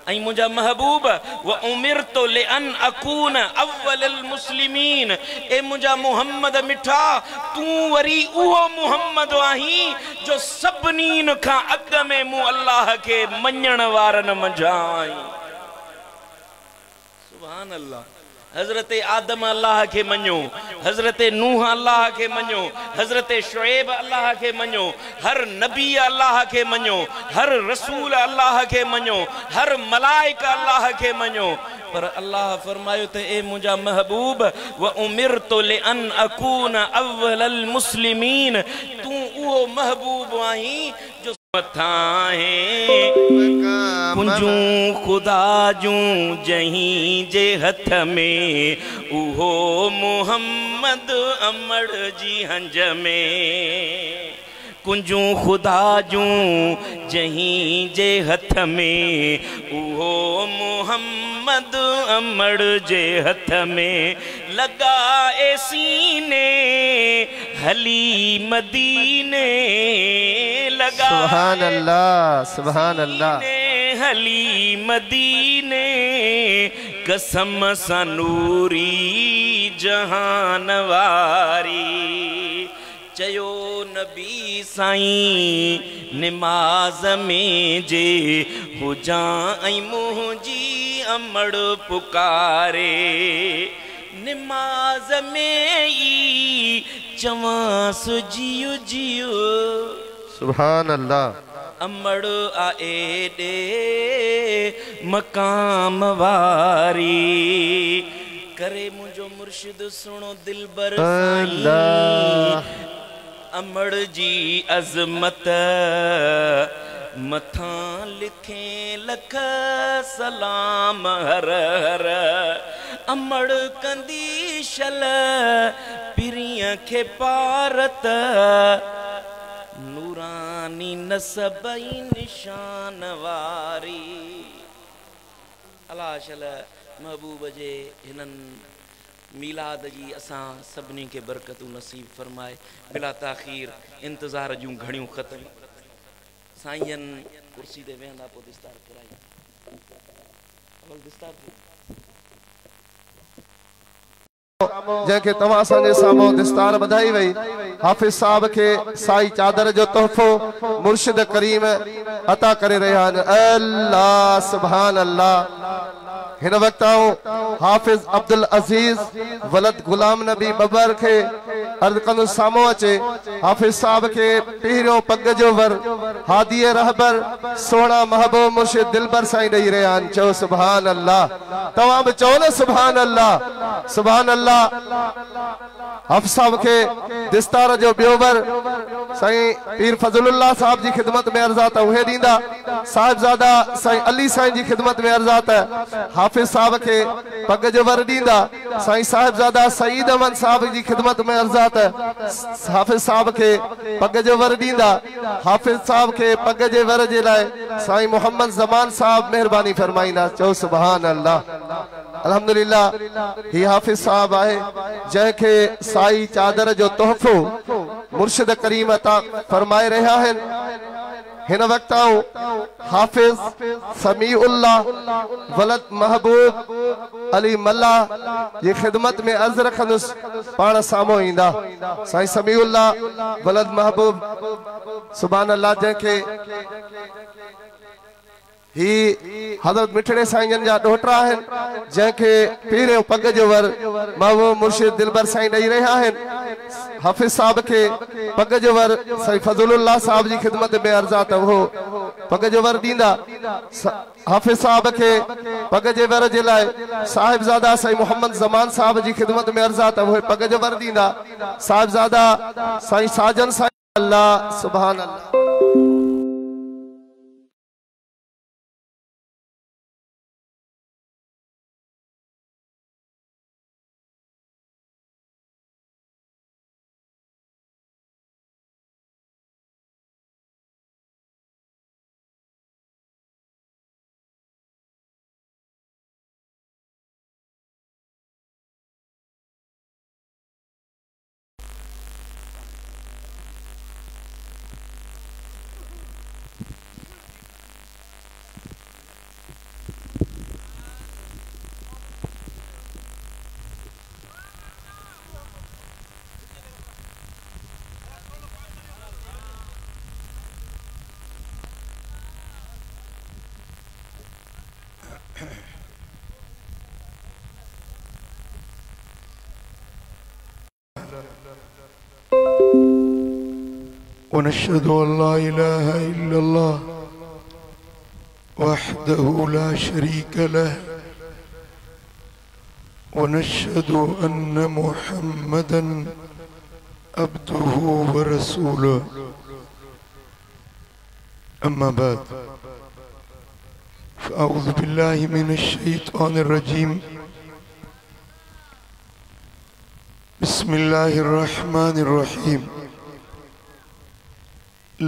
ऐं मुंहिंजा महबूब व उमिरतो लिअन अकून अव्वलिल मुस्लिमीन ए मुंहिंजा मुहम्मद मिठा तू वरी उहो मुहम्मद आहीं जो सभिनीन खां अॻ में मूं अल्लाह के मञण वारन मंझां आहीं सुभान अल्लाह। हजरत आदम अल्लाह के मञो, हजरत नूह अल्लाह के मञो, हजरत शुएब अल्लाह के मञो, हर नबी अल्लाह के मञो, हर रसूल अल्लाह के मञो, हर मलाइका अल्लाह के मञो। पर अल्लाह फरमायो त ए मुंहिंजा महबूब व उमिरतु लिअन अकून अव्वलल मुस्लिमीन, तू उहो महबूब आहीं जो मथा है कुंजूं खुदा जूं जहीं जे हथ में, उहो मुहम्मद अमड़ जी हंज में। कुंजूं खुदा जूं जहीं जे हथ में, उहो मुहम्मद अमड़ जे हथ में। लगा ए सीने हली मदीने, लगा सुभान अल्लाह, सुभान अल्लाह। हली मदीने, कसम सनूरी जहान वारी। चयो नबी साईं निमाज़ में जे हुजा ऐं मुंहिंजी अमड़ पुकारे, निमाज़ में ई चवांस जियो जियो। सुभान अल्लाह। अमड़ आए दे मकाम वारी, करे मुझो मुर्शिद सुनो दिलबर साईं। अमड़ जी अजमत मथा लिखे लख सलाम हर हर। अमड़ कंदी शल पिरिया खे पारत, नूरानी नसबई निशान वारी। अल्लाह शल महबूब जे हिननि मीलाद जी असां सभिनी खे बरकतूं नसीब फरमाए। बिला ताख़ीर इंतज़ार जूं घड़ियूं ख़त्म। साईं कुर्सी ते वेहंदा पोइ दिस्तार पुराई दिस्तार जंहिंखे तव्हां असांजे साम्हूं दिस्तार ॿधाई वई, हाफ़िज़ साहब खे साई चादर जो तोहफ़ो मुर्शिद करीम अता करे रहिया आहिनि। अल्लाह सुभान अल्लाह। हिन वक्त हाफ़िज़ अब्दुल अज़ीज़ वलद गुलाम नबी बबर के अर्ज़ कंदो साम्हूं अचे। हाफ़िज़ साहब के पहिरियों पग जो वर हादी रहबर सोना महबूब मुर्शिद दिलबर साईं ॾेई रहिया आहिनि। चओ सुभान अल्लाह। तव्हां बि चओ न सुभान अल्लाह, सुभान अल्लाह। हाफ़िज़ साहब के दिस्तार जो ॿियो वर साईं पीर फज़लुल्लाह साहब जी ख़िदमत में अर्ज़ात उहे ॾींदा। साहिबज़ादा साईं अली साईं जी ख़िदमत में अर्ज़ात हाफ़िज़ साहब के पग जो वर ॾींदा। साईं साहिबज़ादा सईद अहमद साहब जी ख़िदमत में अर्ज़ात हाफ़िज़ साहब के पग जो वर ॾींदा। हाफ़िज़ साहब के पग जे वर जे लाइ साईं मोहम्मद ज़मान साहब मेहरबानी फरमाईंदा। चओ सुभान अल्लाह। अल्हम्दुलिल्लाह। ही हाफ़िज़ साहब आहे जंहिंखे साई चादर जो तोहफ़ो मुर्शिद करीम अता फरमाए रहिया आहिनि। हिन वक्त हाफ़िज़ समीउल्लाह वलद महबूब अली मल्ला जी ख़िदमत में अर्ज़ रखंदुसि, पाण साम्हूं ईंदा। साईं समीउल्लाह वलद महबूब सुभान अल्लाह, जंहिंखे ही हज़रत मिठड़े साईं जा ॾोहिटा आहिनि, जंहिंखे पहिरियों पग जो वर महबूब मुर्शिद दिलबर साईं ॾेई रहिया आहिनि। हाफ़िज़ साहब के पग जो वर साईं फज़लुल्लाह साहब जी ख़िदमत में अर्ज़ात वो पग जो वर ॾींदा। हाफ़िज़ साहब के पग जे वर जे लाइ साहिबज़ादा साईं मोहम्मद ज़मान साहब जी ख़िदमत में अर्ज़ात वो पग जो वर ॾींदा। साहिबज़ादा साईं साजन साईं अल्लाह सुभान अल्लाह। वनशहदु अल्ला इलाहा इल्लल्लाह वहदहु ला शरीक लह वनशहदु अन्न मुहम्मदन अब्दुहु व रसूलुहु अम्मा बाद फ़अऊज़ु बिल्लाहि मिनश शैतानिर रजीम बिस्मिल्लाहिर रहमानिर रहीम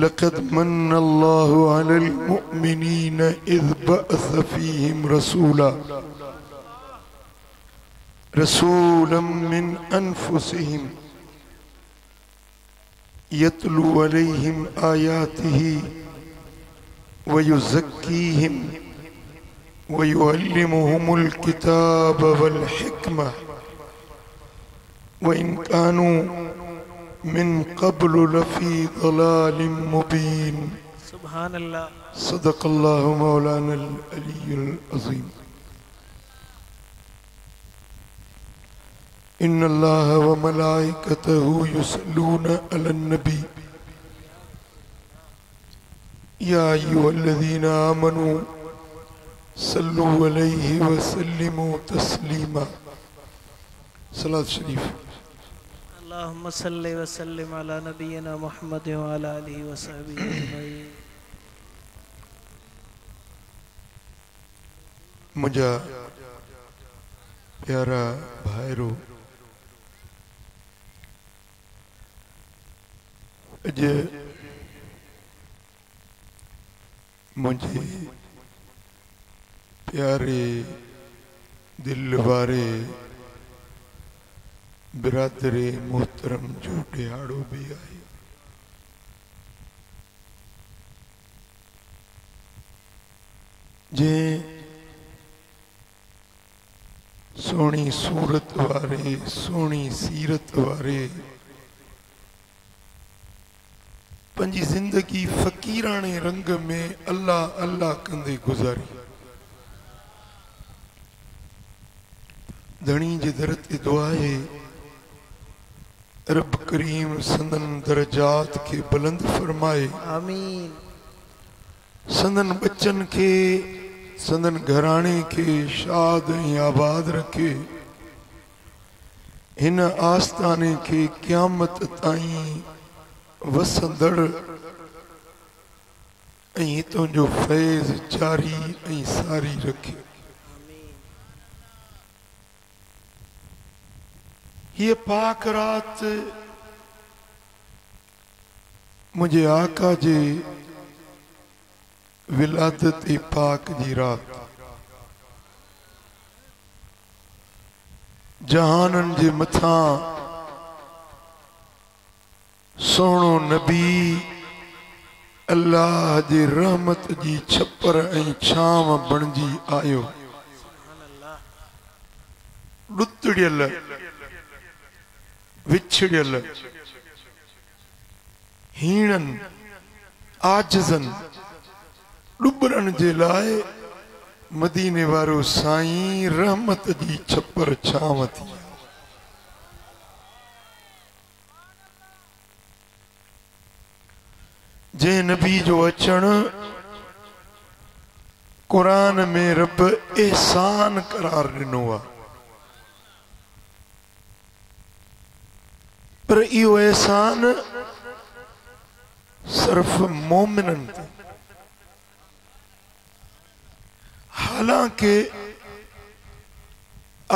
लक़द मन्नल्लाहु अलल मुअमिनीन इज़ बअस फ़ीहिम रसूलन मिन अनफुसिहिम यतलू अलैहिम आयातिही व युज़क्कीहिम व युअल्लिमुहुमुल किताब वल हिकमा व इन कानू मिन क़ब्लु लफ़ी ज़लालिम मुबीन। सुभान अल्लाह। सदक़ल्लाहु मौलानल अलीयुल अज़ीम। इन्नल्लाह व मलाइकतहु युसल्लूना अलन नबी या अय्युहल्लज़ीना आमनू सल्लु अलैहि व सल्लिमू तस्लीमा। सलात शरीफ। अल्लाहुम्मा सल्लि व सल्लिम अला नबियिना मुहम्मद व अला आलिहि व सहबिहि अजमईन। मुझा प्यारा भाईरो अजे मुझे प्यारे दिल वारे बिरादरे मोहतरम जो ॾियारो भी आए। जे सोनी सूरत वारे सोनी सीरत वारे पंजी जिंदगी फकीराने रंग में अल्लाह अल्लाह कंदे गुजारी। धनी जे दर ते दुआ है रब करीम संदन दरजात के बुलंद फरमाए आमीन। संदन बच्चन के संदन घराने के शाद आबाद रखे। हिन आस्ताने के क़यामत ताईं वसंदड़ तो जो फैज़ जारी सारी रखे। ये पाक रात मुझे आका जे विलादत पाक जी रात जहानन जे मथा सोनो नबी अल्लाह जी रहमत जी छपर छाम बणजी आयो। डुतड़ियल विछड़ियल हीणन आजजन डुबरन जे लाए मदीने वारो साईं रहमत जी छपर छाम थी। जे नबी जो अचण कुरान में रब एहसान करार दिनो आ। पर इहो एहसान सिर्फ मोमिनन ते। हालांकि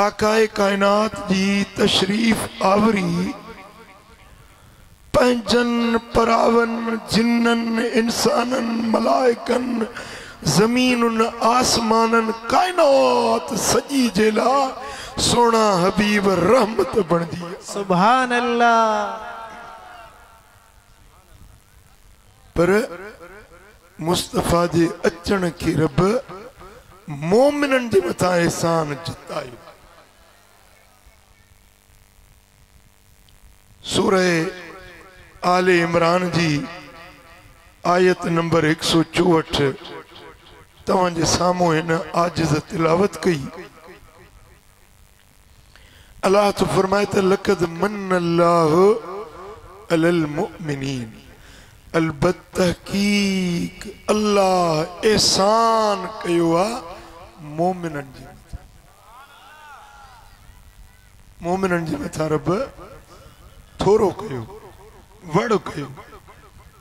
आकाए कायनात जी तशरीफ आवरी पंजन परावन जिन्नन इंसानन मलाइकन जमीनुन आसमानन कायनात सजी जेला सोना हबीब रहमत बन दी। सुभान अल्लाह। पर मुस्तफा जे अचण के रब मोमिनन जे मथा एहसान जतायो। सूरह आले इमरान जी आयत नंबर 164 तवांजे सामो इन आजिज़ तिलावत कई। अल्लाह तो फरमाए त लक़द मन्नल्लाहु अलल मुमिनीन, अलबत्ता हकीक अल्लाह एहसान कयो आ मोमिनन जे मथां। मोमिनन जे मथां रब थोरो कयो, वड़ कयो,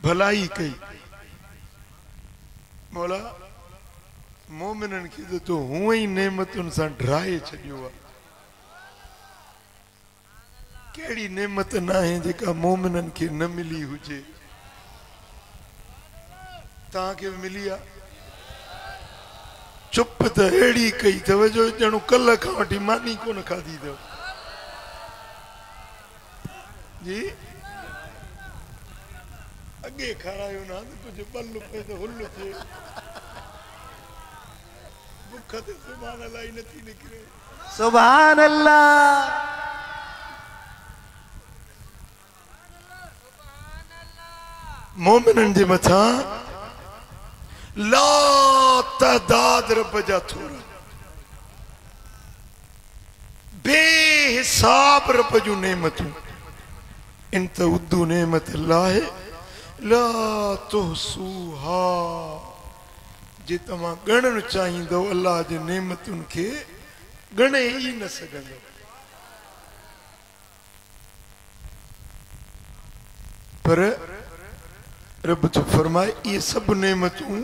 भलाई कई। मौला मोमिनन खे तो हुए ही नेमतुन सां ड्राए छॾियो आहे। कहिड़ी नेमत न आहे जेका मोमिनन खे न मिली हुजे? तव्हांखे मिली आहे? चुप त अहिड़ी कई अथव जो ॼणो कल्ह खां वठी मानी कोन खाधी अथव जी। अॻे खारायो न त कुझु ॿल पए त हुल थिए, बुख ते सुभान अल्लाह ई नथी निकिरे। सुभान अल्लाह। मोमिनन जे मथां ला तादाद रब जा थोरा, बेहिसाब रब जूं नेमतूं। इन त उद्दू नेमत अल्लाह ला तुहसूहा, जे तव्हां ॻणणु चाहींदो अल्लाह जे नेमतुनि खे ॻणे ई न सघंदो। पर रब जो फरमाए ये सब नेमतूं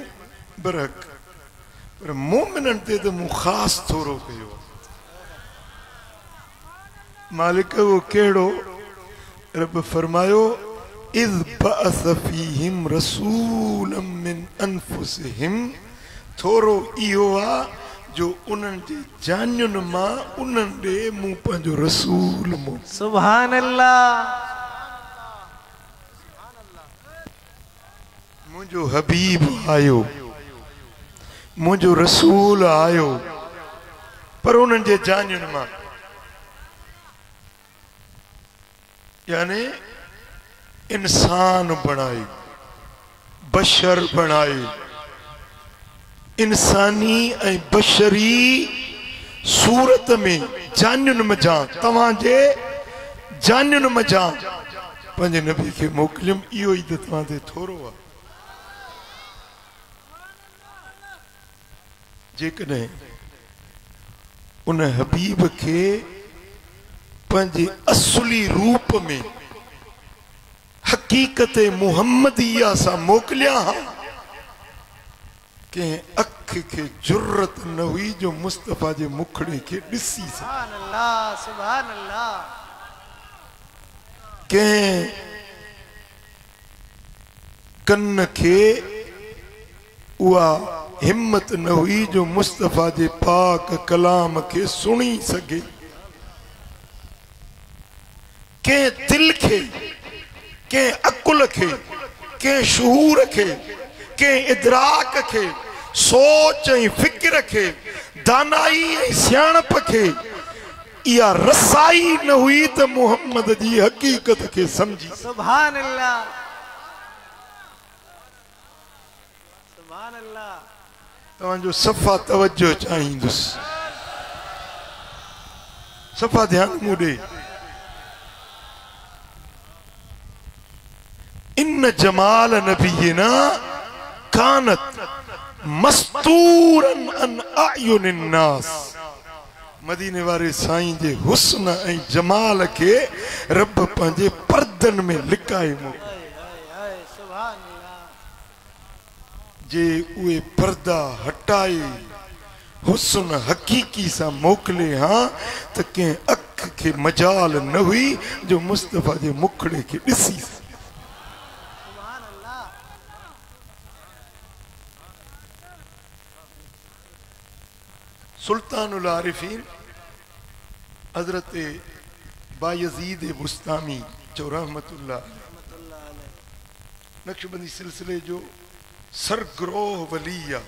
बरहक, पर मोमिनन ते तो मूं ख़ासि थोरो कयो। मालिक वो केड़ो? रब फरमायो इज़ बअस फीहिम रसूलन मिन अनफुसिहिम, थोरो इहो आ जो उन्हनि जे जानियुनि मां उन्हनि ॾे मूं पंहिंजो रसूल मोकिलियो। सुभान अल्लाह। मुझो हबीब आयो, मुझो रसूल आयो, पर उन्हनि जे जानियुनि मां, यानी इंसान बणाई, बशर बणाई, इंसानी ऐं बशरी सूरत में जानियुनि मझां, तव्हांजे जानियुनि मझां पंहिंजे नबी खे मोकिलियुमि। इहो ई त तव्हां ते थोरो आहे। जेकॾहिं उन हबीब खे पंहिंजे असली रूप में हकीकत मुहम्मदिया सां मोकिलिया हा, कंहिं अख खे जुर्रत न हुई जो मुस्तफ़ा जे मुखड़े खे ॾिसी सघे। सुभान अल्लाह, सुभान अल्लाह। कंहिं कन खे उहा हिम्मत न हुई जो मुस्तफ़ा जे पाक कलाम खे सुणी सघे। कंहिं दिल खे, कंहिं अकुल खे, कंहिं शूर खे, कंहिं इदराक खे, सोच ऐं फिक्र खे, दानाई ऐं सियाणप खे इहा रसाई न हुई त मुहम्मद जी हकीकत खे समझी। सुभान अल्लाह, सुभान अल्लाह। तव्हांजो सफ़ा तवज्जो चाहींदुसि, सफ़ा ध्यान मूं ॾे। इन जमाल नबीना कानत मस्तूरन अन अयुनिन नास, मदीने वारे साईं जे हुस्न ऐं जमाल खे रब पंहिंजे पर्दन में लिकाए मोकिलियो। जे उहे पर्दा हटाए हुस्न हकीकी सां मोकिले हा त कंहिं अख खे मजाल न हुई जो मुस्तफ़ा जे मुखड़े खे ॾिसी। सुल्तानुल आरिफीन हजरत बायजीद बुस्तामी जो रहमतुल्लाह नक्शबंदी सिलसिले जो सरग्रोह वलिया,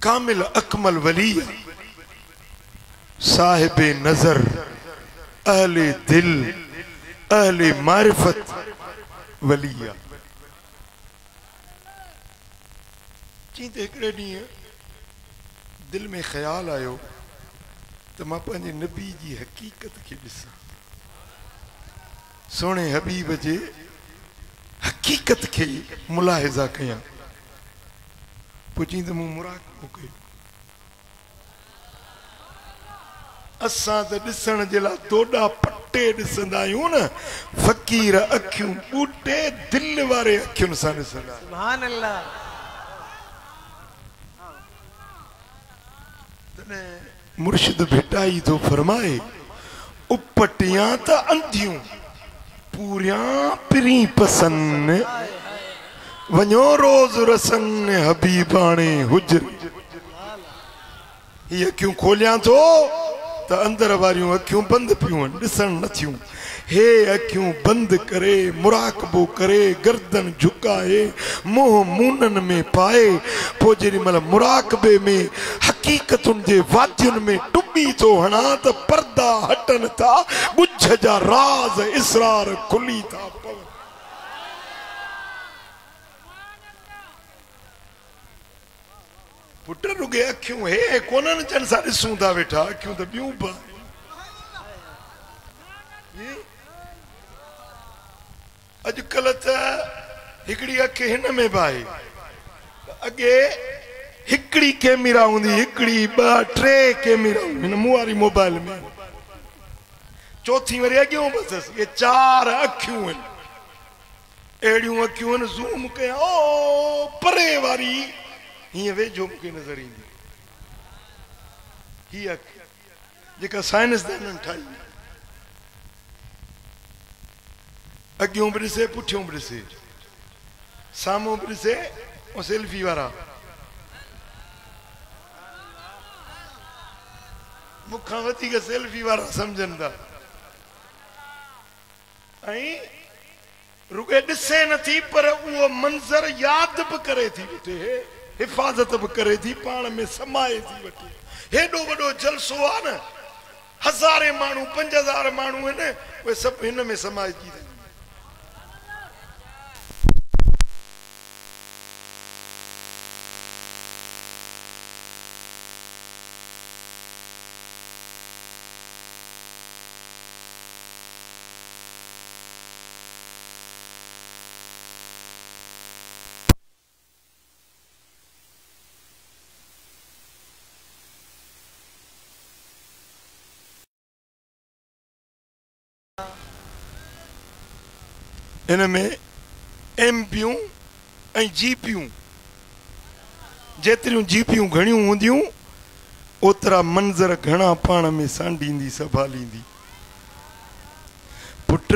कामिल अकमल वलिया, साहिब नजर, अहले दिल, अहले मारिफत वलिया। चई त हिकिड़े ॾींहुं दिल में ख्याल आयो तो मां पंहिंजे नबी जी हकीकत के ॾिसां, सोने हबीब जे हकीकत के मुलाहिज़ा कयां। पुछी तो मूं मुराक़बो कयो। असां त ॾिसण जे लाइ दोॾा पटे ॾिसंदा आहियूं न, फ़क़ीर अखियूं ॿूटे दिलि वारे अखियुनि सां ॾिसंदा। सुभान अल्लाह। तॾहिं मुर्शिद भेटाई तो फरमाए, उपटियां त अंधियूं पूरियां पिरी पसंद, वञो रोज़ रसन हबीबाणे हुजर। ये अखियूं खोलियां तो त अंदर वारियूं अखियूं बंद पियूं ॾिसण नथियूं। हे अखियूं बंद करे मुराक़बो करे गर्दन झुकाए मुंह मूनन में पाए, पो जेॾी महिल मुराक़बे में हकीकतुनि जे वादियुनि में टुॿी तो हणा त पर्दा हटनि था, ॻुझ जा राज़ इसरार खुली था पवनि। पुट रुगे अखियूं हे कोन्हनि जन सां ॾिसूं था वेठा, अखियूं त ॿियूं बि अॼुकल्ह त हिकिड़ी अखि हिन में बि आहे। अॻे हिकिड़ी कैमरा हूंदी, हिकिड़ी ॿ टे कैमरा हिन मूं वारी मोबाइल में, चौथी वरी अॻियों बि अथसि। इहे 4 अखियूं आहिनि, अहिड़ियूं अखियूं आहिनि ज़ूम कयां ओ परे वारी हीअं वेझो मूंखे नज़र ईंदी। हीअ अखि जेका साइंसदाननि ठाही, अॻियों बि ॾिसे पुठियों बि ॾिसे, साम्हूं बि ॾिसे ऐं सेल्फी वारा। मूंखां वधीक सेल्फी वारा सम्झनि था। ऐं रुगे ॾिसे नथी पर उहो मंज़र यादि बि करे थी वठे, हिफ़ाज़त बि करे थी, पाण में समाए थी वठे। हेॾो वॾो जलसो आहे न, 1000 माण्हू 5000 माण्हू आहिनि, उहे सभु हिन में समाइजी था। इन में एमपियूं ऐं जीपियूं, जेतिरियूं जीपियूं घणियूं हूंदियूं ओतिरा मंज़र घणा पाण में सांडींदी संभालींदी। पुट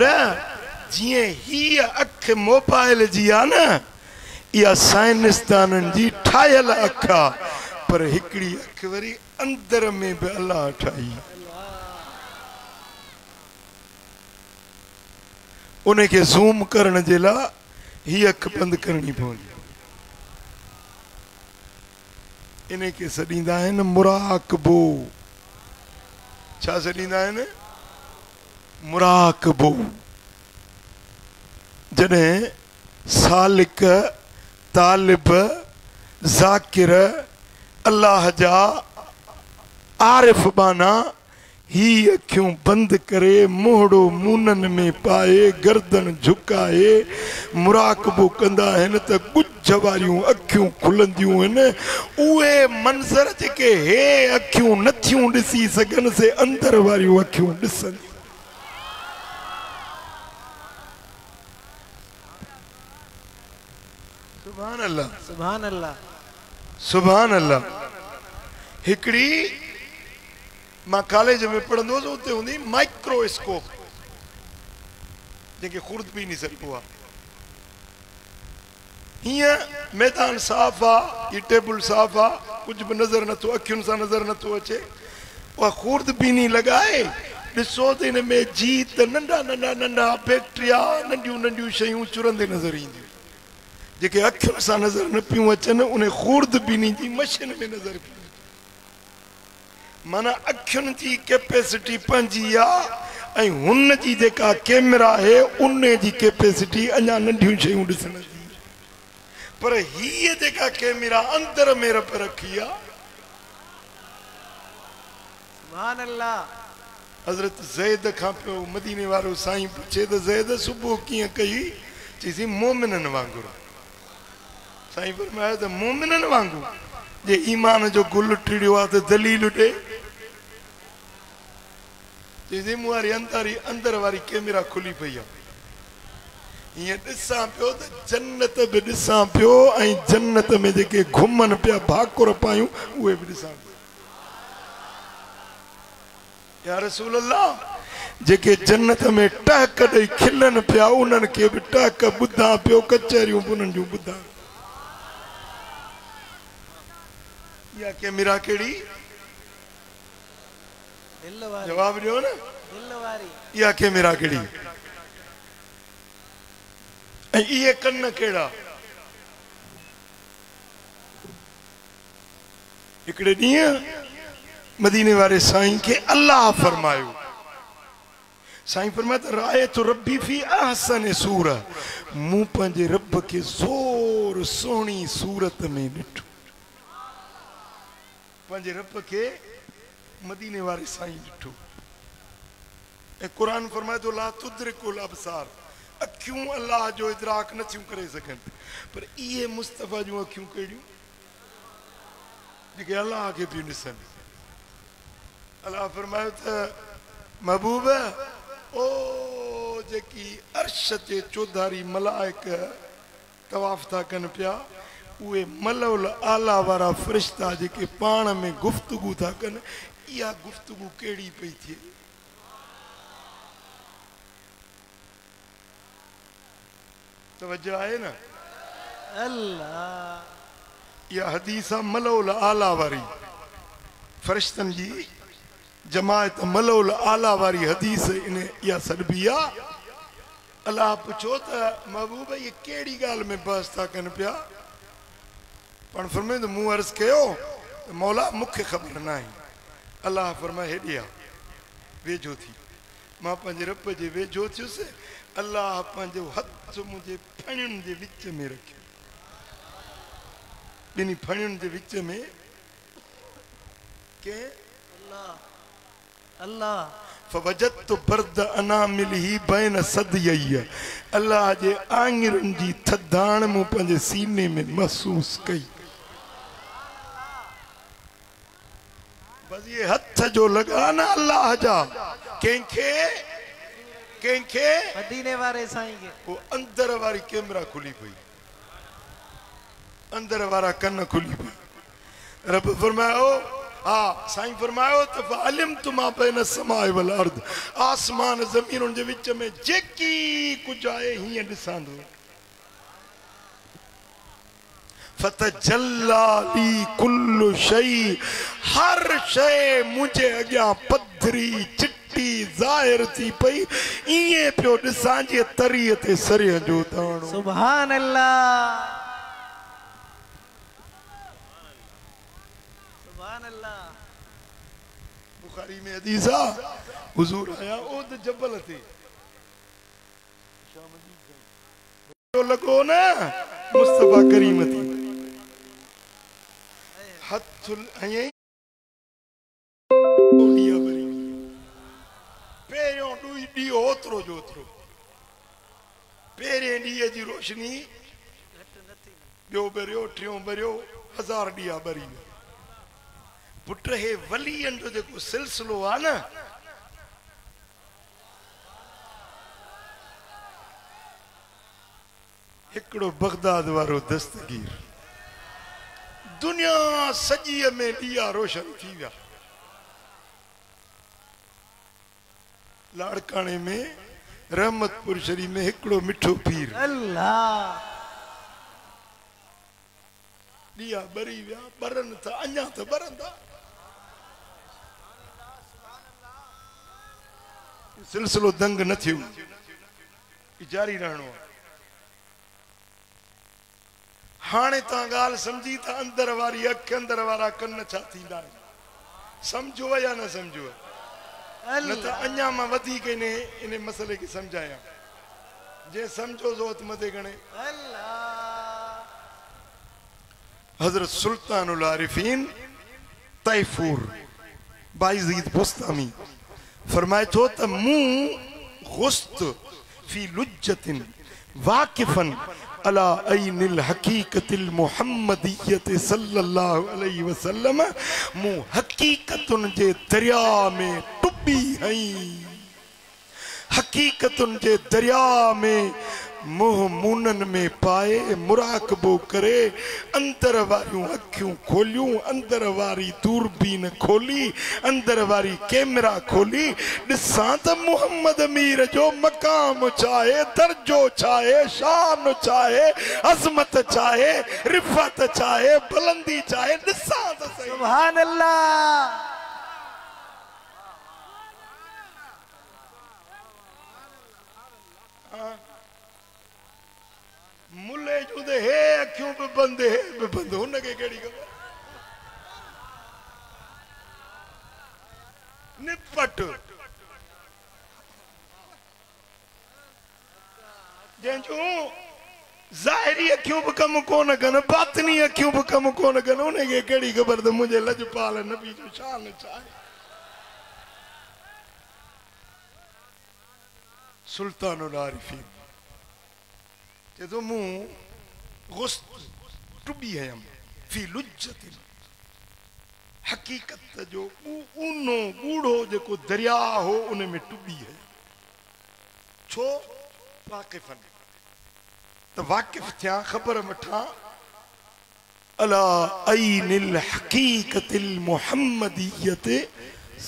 जीअं हीअ अखि मोबाइल जी आहे न, इहा साइंसदाननि जी ठाहियल अखि आहे, पर हिकिड़ी अखि वरी अंदर में बि अलाह ठाही। उनखे ज़ूम करण जे लाइ हीअ अखि बंदि करणी पवंदी। इनखे सॾींदा आहिनि मुराक़बो। छा सॾींदा आहिनि? मुराक़बो। जॾहिं सालिक तालिब ज़ाकिर अल्लाह जा आरिफ बाना ही अखियूं बंद करे मोहड़ो मूनन में पाए गर्दन झुकाए मुराक़बो कंदा आहिनि त ॻुझ वारियूं अखियूं खुलंदियूं आहिनि। उहे मंज़र जेके हे अखियूं नथियूं ॾिसी सघनि से अंदर वारियूं अखियूं ॾिसनि। सुभान अल्लाह, सुभान अल्लाह, सुभान अल्लाह। हिकिड़ी मां कॉलेज में पढ़ंदो हुउसि, उते हूंदी माइक्रोस्कोप, जंहिंखे खुर्दबीनी नहीं सघिबो आहे। हीअं मैदान साफ़ आहे, ये टेबल साफ़ आहे, कुझु बि नज़र नथो, अखियुनि सां नज़र नथो अचे। उहा खुर्दबीनी लॻाए ॾिसो त हिन में जीत नंढा नंढा नंढा बैक्टीरिया नंढियूं नंढियूं शयूं चुरंदे नज़र ईंदियूं, जेके अखियुनि सां नज़र न पियूं अचनि, उन खुर्दबीनी जी मशीन में नज़र पियूं। माना अखियुनि जी कैपेसिटी पंहिंजी आहे ऐं हुन जी जेका कैमरा आहे उन जी कैपेसिटी अञा नंढियूं शयूं ॾिसण जी। पर हीअ जेका कैमरा अंदर में रब रखी आहे, सुभान अल्लाह। हजरत ज़ैद खां पियो मदीने वारो साईं पुछे त ज़ैद सुबुह कीअं कई चईसीं मोमिननि वांगुरु। साईं फरमायो त मोमिननि वांगुरु जे ईमान जो गुल टिड़ियो आहे त दलील ॾे। चईसीं मूं वारी अंदर वारी कैमरा खुली पई आहे हीअं ॾिसां पियो त जन्नत बि ॾिसां पियो ऐं जन्नत में जेके घुमनि पिया भाकुर पायूं उहे बि ॾिसां पियो। या रसूल अल्लाह जेके जन्नत में टहक ॾेई खिलनि पिया उन्हनि खे बि टहक ॿुधां पियो कचहरियूं बि उन्हनि जूं ॿुधां। इहा कैमरा कहिड़ी जवाब ॾियो न इहा कैमरा कहिड़ी ऐं इहे कन कहिड़ा। हिकिड़े ॾींहुं मदीने वारे साईं खे अल्लाह फरमायो। साईं फरमायो त राय तो रब्बी फी अहसन सूर मूं पंहिंजे रब खे ज़ोर सुहिणी सूरत में ॾिठो। पंहिंजे रब खे मदीने वारे साईं ॾिठो। ऐं क़ुरान फरमाए थो ला तुद्रिकुल अबसार अखियूं अल्लाह जो इदराक नथियूं करे सघनि पर इहे मुस्तफ़ा जूं अखियूं कहिड़ियूं जेके अल्लाह खे पियूं ॾिसनि। अल्लाह फरमायो त महबूब ओ जेकी अर्श ते चौधारी मलाइक तवाफ़ था कनि पिया उहे मलौल आला वारा फ़रिश्ता जेके पाण में गुफ़्तगू था कनि इहा गुफ़्तगू कहिड़ी पई थिए। तवज्जो आहे न अल्लाह। इहा हदीस आहे मलौल आला वारी फ़रिश्तनि जी जमायत मलौल आला वारी हदीस इन इहा सॾबी आहे। अल्लाह पुछो त महबूब इहे कहिड़ी ॻाल्हि में बहस था कनि पिया। पाण फरमाए त मूं अर्ज़ु कयो त मौला मूंखे ख़बर न आहे। अल्लाह फरमाए हेॾे आहे वेझो थी। मां पंहिंजे रब जे वेझो थियुसि। अल्लाह पंहिंजो हथ मुंहिंजे फणियुनि जे विच में रखियो। ॿिन्ही फणियुनि जे विच में के अल्लाह फवजदतु बर्द अनामिलही बैन सदयय अल्लाह जे आङिरुनि जी थधाण मूं पंहिंजे सीने में महसूस कई। बस ये हथ जो लगा ना अल्लाह जा कंहिंखे कंहिंखे मदीने वारे साईं खे वो अंदर वारी कैमरा खुली पई अंदर वारा कन खुली पई। रब फरमायो हाँ साईं फरमायो त अलिम तुमा बैन समाए वल अर्द आसमान ज़मीनुनि जे विच में जेकी कुझु आहे हीअं ॾिसांदो। फतजल्ला ली कुल्लु शई हर शइ मुंहिंजे अॻियां पधरी चिट्टी ज़ाहिर थी पई ईअं पियो ॾिसां जीअं तरीअ ते सरीअ जो दाणो। सुभान अल्लाह सुभान अल्लाह। बुखारी में हदीस आहे हुजूर आया ओद जबल ते लॻो न मुस्तफा करीम थी हथ पहिरियों ॾींहुं ओतिरो जो ओतिरो पहिरें ॾींहं जी रोशनी ॿियो भरियो टियों भरियो 1000 ॾींहं भरी वियो। पुट हे वलीअनि जो जेको सिलसिलो आहे न हिकिड़ो बगदाद वारो दस्तगीर दुनिया सॼीअ में ॾीआ रोशन थी विया। लाड़काणे में रहमतपुर शरीफ में हिकिड़ो मिठो पीर अल्लाह ॾीआ ॿरी विया ॿरनि था अञा त ॿरंदा। सिलसिलो दंग न थियो जारी रहणो आहे। हाणे तव्हां ॻाल्हि सम्झी त अंदर वारी अख अंदर वारा कन छा थींदा आहिनि सम्झो या न सम्झो न त अञा मां वधीक इन मसइले खे सम्झायां जे सम्झो ज़ोत मथे गणे। हज़रत सुल्तानुल आरिफीन तैफूर बायजीद बुस्तामी फरमाए तो त मुंह गुस्त फी लुज्जतिन वाकिफन अला ऐनिल हकीकतिल मुहम्मदियत सल्लल्लाहु अलैहि वसल्लम मु हकीकतुन जे दरिया में डुबी हई हकीकतुन जे दरिया में मुंह मुनन में पाए मुराकबो करे अंदर वारियूं अखियूं खोलियूं अंदर वारी दूरबीन खोली अंदर वारी कैमरा खोली ॾिसां त मोहम्मद अमीर जो मकाम चाहे दर्जो चाहे शान चाहे अज़मत चाहे रिफ़त चाहे बुलंदी चाहे ॾिसां त सही सुभान अल्लाह मुल्ले जो दे है अखियों पे बंदे है पे बंद होने के केड़ी खबर निपट जंजू ज़ाहिरी अखियों पे कम कोन कन बातनी अखियों पे कम कोन कन उन्हें के केड़ी खबर तो मुझे लजपाल नबी जो शान चाहे सुल्तानुल आरिफीन तो मुंह गुस्त डुबी है हम फी लुज्जतिन हकीकत जो ऊनो बूढ़ो जेको दरिया हो उन में डुबी है छो वाकिफन तो वाकिफ थिया खबर मठा अला ऐनिल हकीकतिल मुहम्मदियत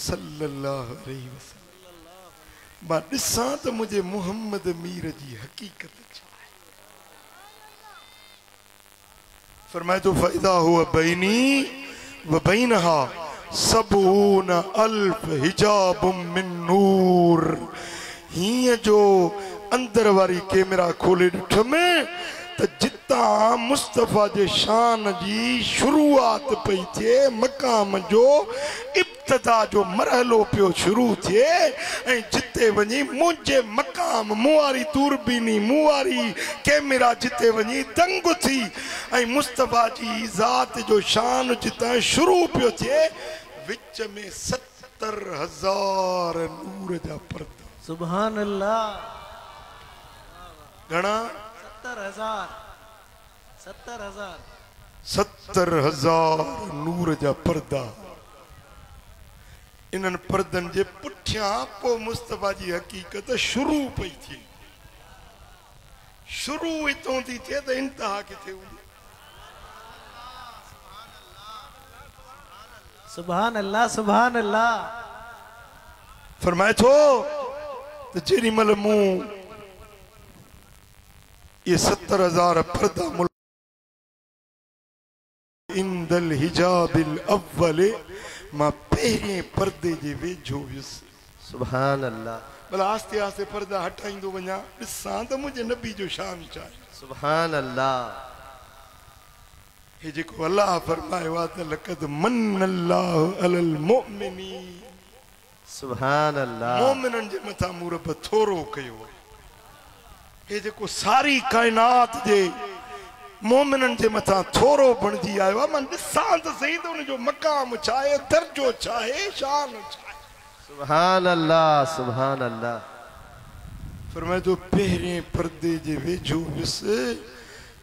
सल्लल्लाहु अलैहि वसल्लम बा ॾिसां त मुझे मोहम्मद मीर जी हकीकत फरमाए तो फायदा हुआ बैनी व बैनहा सबून अल्फ हिजाब मिन नूर हिय जो अंदर वारी कैमरा खोले ॾिठ में त जिता मुस्तफा जे शान जी शुरुआत पई थिए मकाम जो इब्तिदा जो मरहलो पियो शुरू थिए ऐं जिते वञी मुंहिंजे मकाम मुआरी दूरबीनी मुआरी कैमरा जिते वञी दंग थी ऐं मुस्तफा जी ज़ात जो शान जितां शुरू पियो थिए विच में 70,000 नूर जा पर्दा सुभान अल्लाह घणा 70,000 नूर जा पर्दा इन्हनि पर्दनि जे पुठियां पोइ मुस्तफा जी हकीकत शुरू पई थी शुरू हितों थी थिए त इंतहा किथे हूंदी सुभान अल्लाह सुभान अल्लाह फरमाए थो त जेॾी महिल मूं ये 70,000 पर्दा इंदल हिजाबिल अव्वल मां पहिरें पर्दे जे वेझो वियुसि सुभान अल्लाह भला आस्ते आस्ते पर्दा हटाईंदो वञा ॾिसां त मुंहिंजे नबी जो शान छा आहे सुभान अल्लाह हे जेको अल्लाह फरमायो आहे त लक़द मन्नल्लाहु अलल मुमिनीन सुभान अल्लाह मोमिननि जे मथां मूं रब थोरो कयो हे जेको सारी काइनात जे मोमिननि जे मथां थोरो बणिजी आयो आहे मां ॾिसां त सही त उनजो मक़ाम छा आहे दर्जो छा आहे शान छा आहे सुभान अल्लाह सुभान अल्लाह फरमाए तो पहिरें पर्दे जे वेझो वियुसि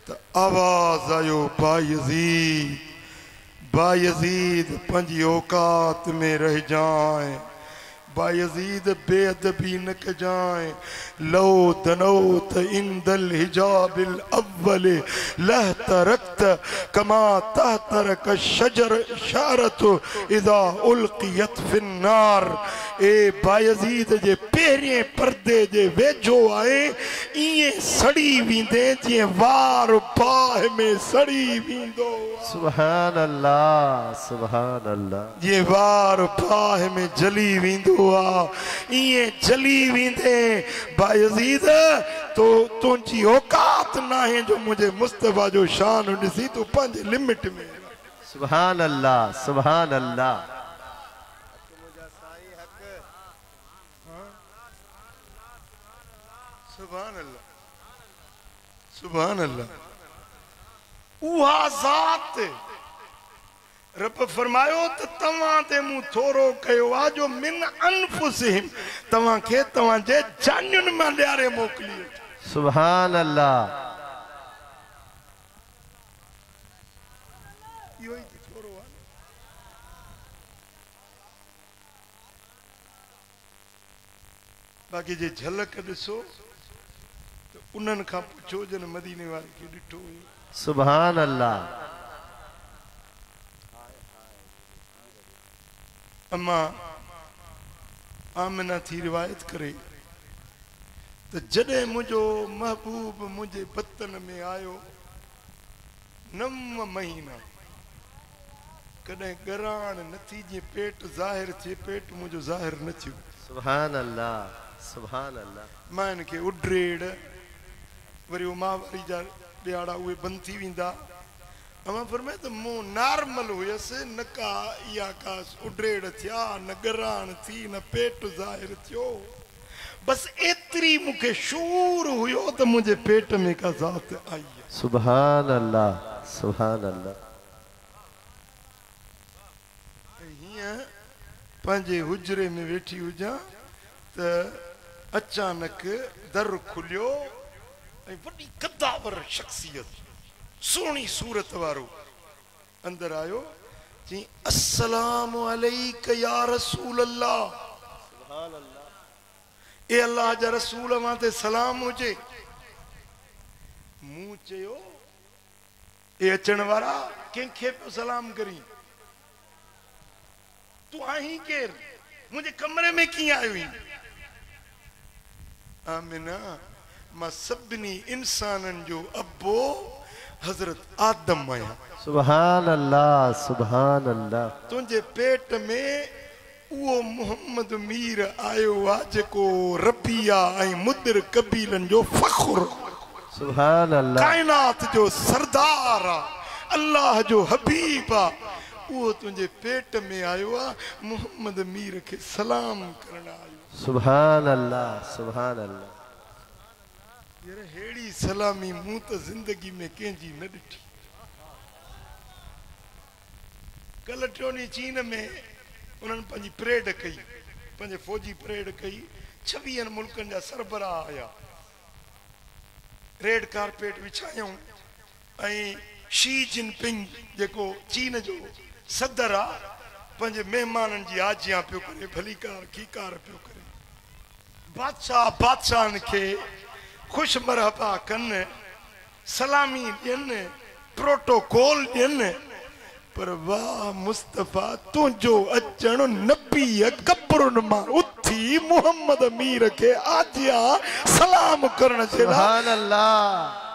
त आवाज़ आयो बायज़ीद पंहिंजी औकात में रहिजांइ बायज़ीद बेअदबी न कजाएं लो दनौत इंदल हिजाबिल अव्वल लह तरक्त कमा तहतरक शजर शारत इदा उल्कियत फिन्नार ए बायज़ीद जे पहिरें पर्दे जे वेझो आहे इएं सड़ी वेंदे जीअं वार बाहि में सड़ी वेंदो सुभान अल्लाह सुभान अल्लाह जीअं वार बाहि में जली वेंदो इए जली वेंदे बायज़ीद तो तुंहिंजी औकात नाहे जो मुझे मुस्तफा जो शान ॾिसी तूं पंहिंजे लिमिट में सुभान अल्लाह सुभान अल्लाह सुभान अल्लाह सुभान अल्लाह उहा ज़ात रब फरमायो तो तवां ते मूं थोरो कयो आ जो मिन अनफुसिहिम तवां खे तवां जे जानियुनि मां ॾियारे मोकिलियो। सुभान अल्लाह। इहो ई थोरो आहे। बाक़ी जे झलक ॾिसो तो उन्हनि खां पुछो जन मदीने वारे खे ॾिठो हुयो। सुभान अल्लाह। अम्मा आमिना थी रिवायत करे तो जॾहिं मुंहिंजो महबूब मुंहिंजे बतन में आयो 9 महीना कॾहिं ॻराण न थी जीअं पेट ज़ाहिर थिए पेट मुंहिंजो ज़ाहिर न थियो। सुभान अल्लाह सुभान अल्लाह। मां इनखे उड्रेड़ वरी उमावरी जा ॾियारा उहे बंदि थी वेंदा। अमा फरमाए त मूं नॉर्मल हुयसि न का इहा का उड्रेड़ थिया न ॻराण थी न पेट ज़ाहिर थियो बस एतिरी मूंखे शूर हुयो त मुंहिंजे पेट में का ज़ात आई। सुभान अल्लाह सुभान अल्लाह। हीअं पंहिंजे हुजरे में वेठी हुजां त अचानक दर खुलियो ऐं वॾी कदावर शख्सियत सोहणी सूरत वारो अंदर आयो चई अस्सलामु अलैक या रसूल अल्लाह। सुभान अल्लाह। ए अल्लाह जा रसूल मां ते सलाम हुजे। मूं चयो ए अचण वारा कंहिंखे पियो सलाम करी तूं आहीं केर मुंहिंजे कमरे में कीअं आयो आहीं। आमिना मां सभिनी इंसाननि जो अबो हजरत आदम आया। सुभान अल्लाह सुभान अल्लाह। तुंहिंजे पेट में उहो मोहम्मद मीर आयो आहे जेको रबिया ऐं मुदर कबीलनि जो फख्र। सुभान अल्लाह। कायनात जो सरदार आहे अल्लाह जो हबीब आहे उहो तुंहिंजे पेट में आयो आहे मोहम्मद मीर खे सलाम करण आयो। सुभान अल्लाह सुभान अल्लाह। यार हेड़ी सलामी मूं तो जिंदगी में कंहिंजी न ॾिठी। कल टियों चीन में उन्हनि पंहिंजी परेड कई पंहिंजे फौजी परेड कई 26 मुल्कनि जा सरबराह आया रेड कारपेट विछायूं ऐं शी जिनपिंग जेको चीन जो सदर आहे पंहिंजे महिमाननि जी आजियां पियो करे भलीकार कीकार पियो करे। बादशाहनि खे खुश मरहबा कन सलामी ॾियनि प्रोटोकॉल ॾियनि पर वाह मुस्तफ़ा तुंहिंजो अचण नबी कब्रुनि मां उथी मोहम्मद मीर खे आजिया सलाम करण जे लाइ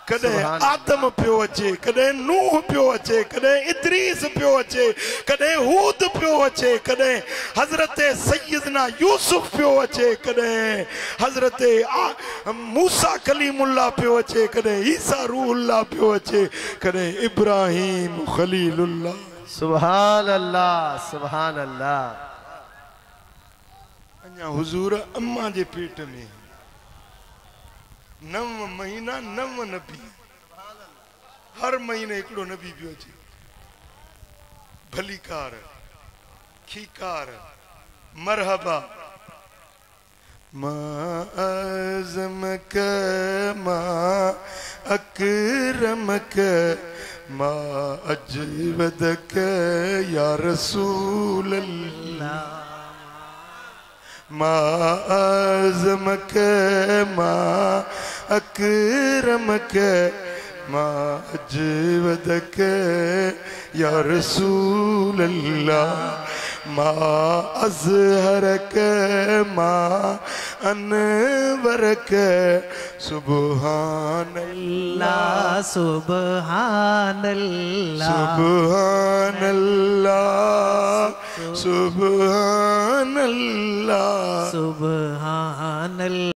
कॾहिं आदम पियो अचे कॾहिं नूह पियो अचे कॾहिं इद्रीस पियो अचे कॾहिं हूद पियो अचे कॾहिं हज़रत सैयदना यूसुफ पियो अचे कॾहिं हज़रत मूसा कलीमुल्लाह पियो अचे कॾहिं ईसा रूहुल्लाह पियो अचे कॾहिं इब्राहिम खलीलुल्लाह। सुभान अल्लाह सुभान अल्लाह। अञा हुजूर अम्मा जे पेट में 9 महीना 9 नबी हर महीने हिकिड़ो नबी पियो अचे भलीकार खीकार मरहबा मां आज़मक मां अकरमक मां अजवदक या रसूल अल्लाह मां आज़मक मां अकरमक मां अजवदक या रसूल अल्लाह मां अज़हरक मां अनवरक सुभान अल्लाह सुभान अल्लाह सुभान अल्लाह सुभान अल्लाह सुभान अल्लाह।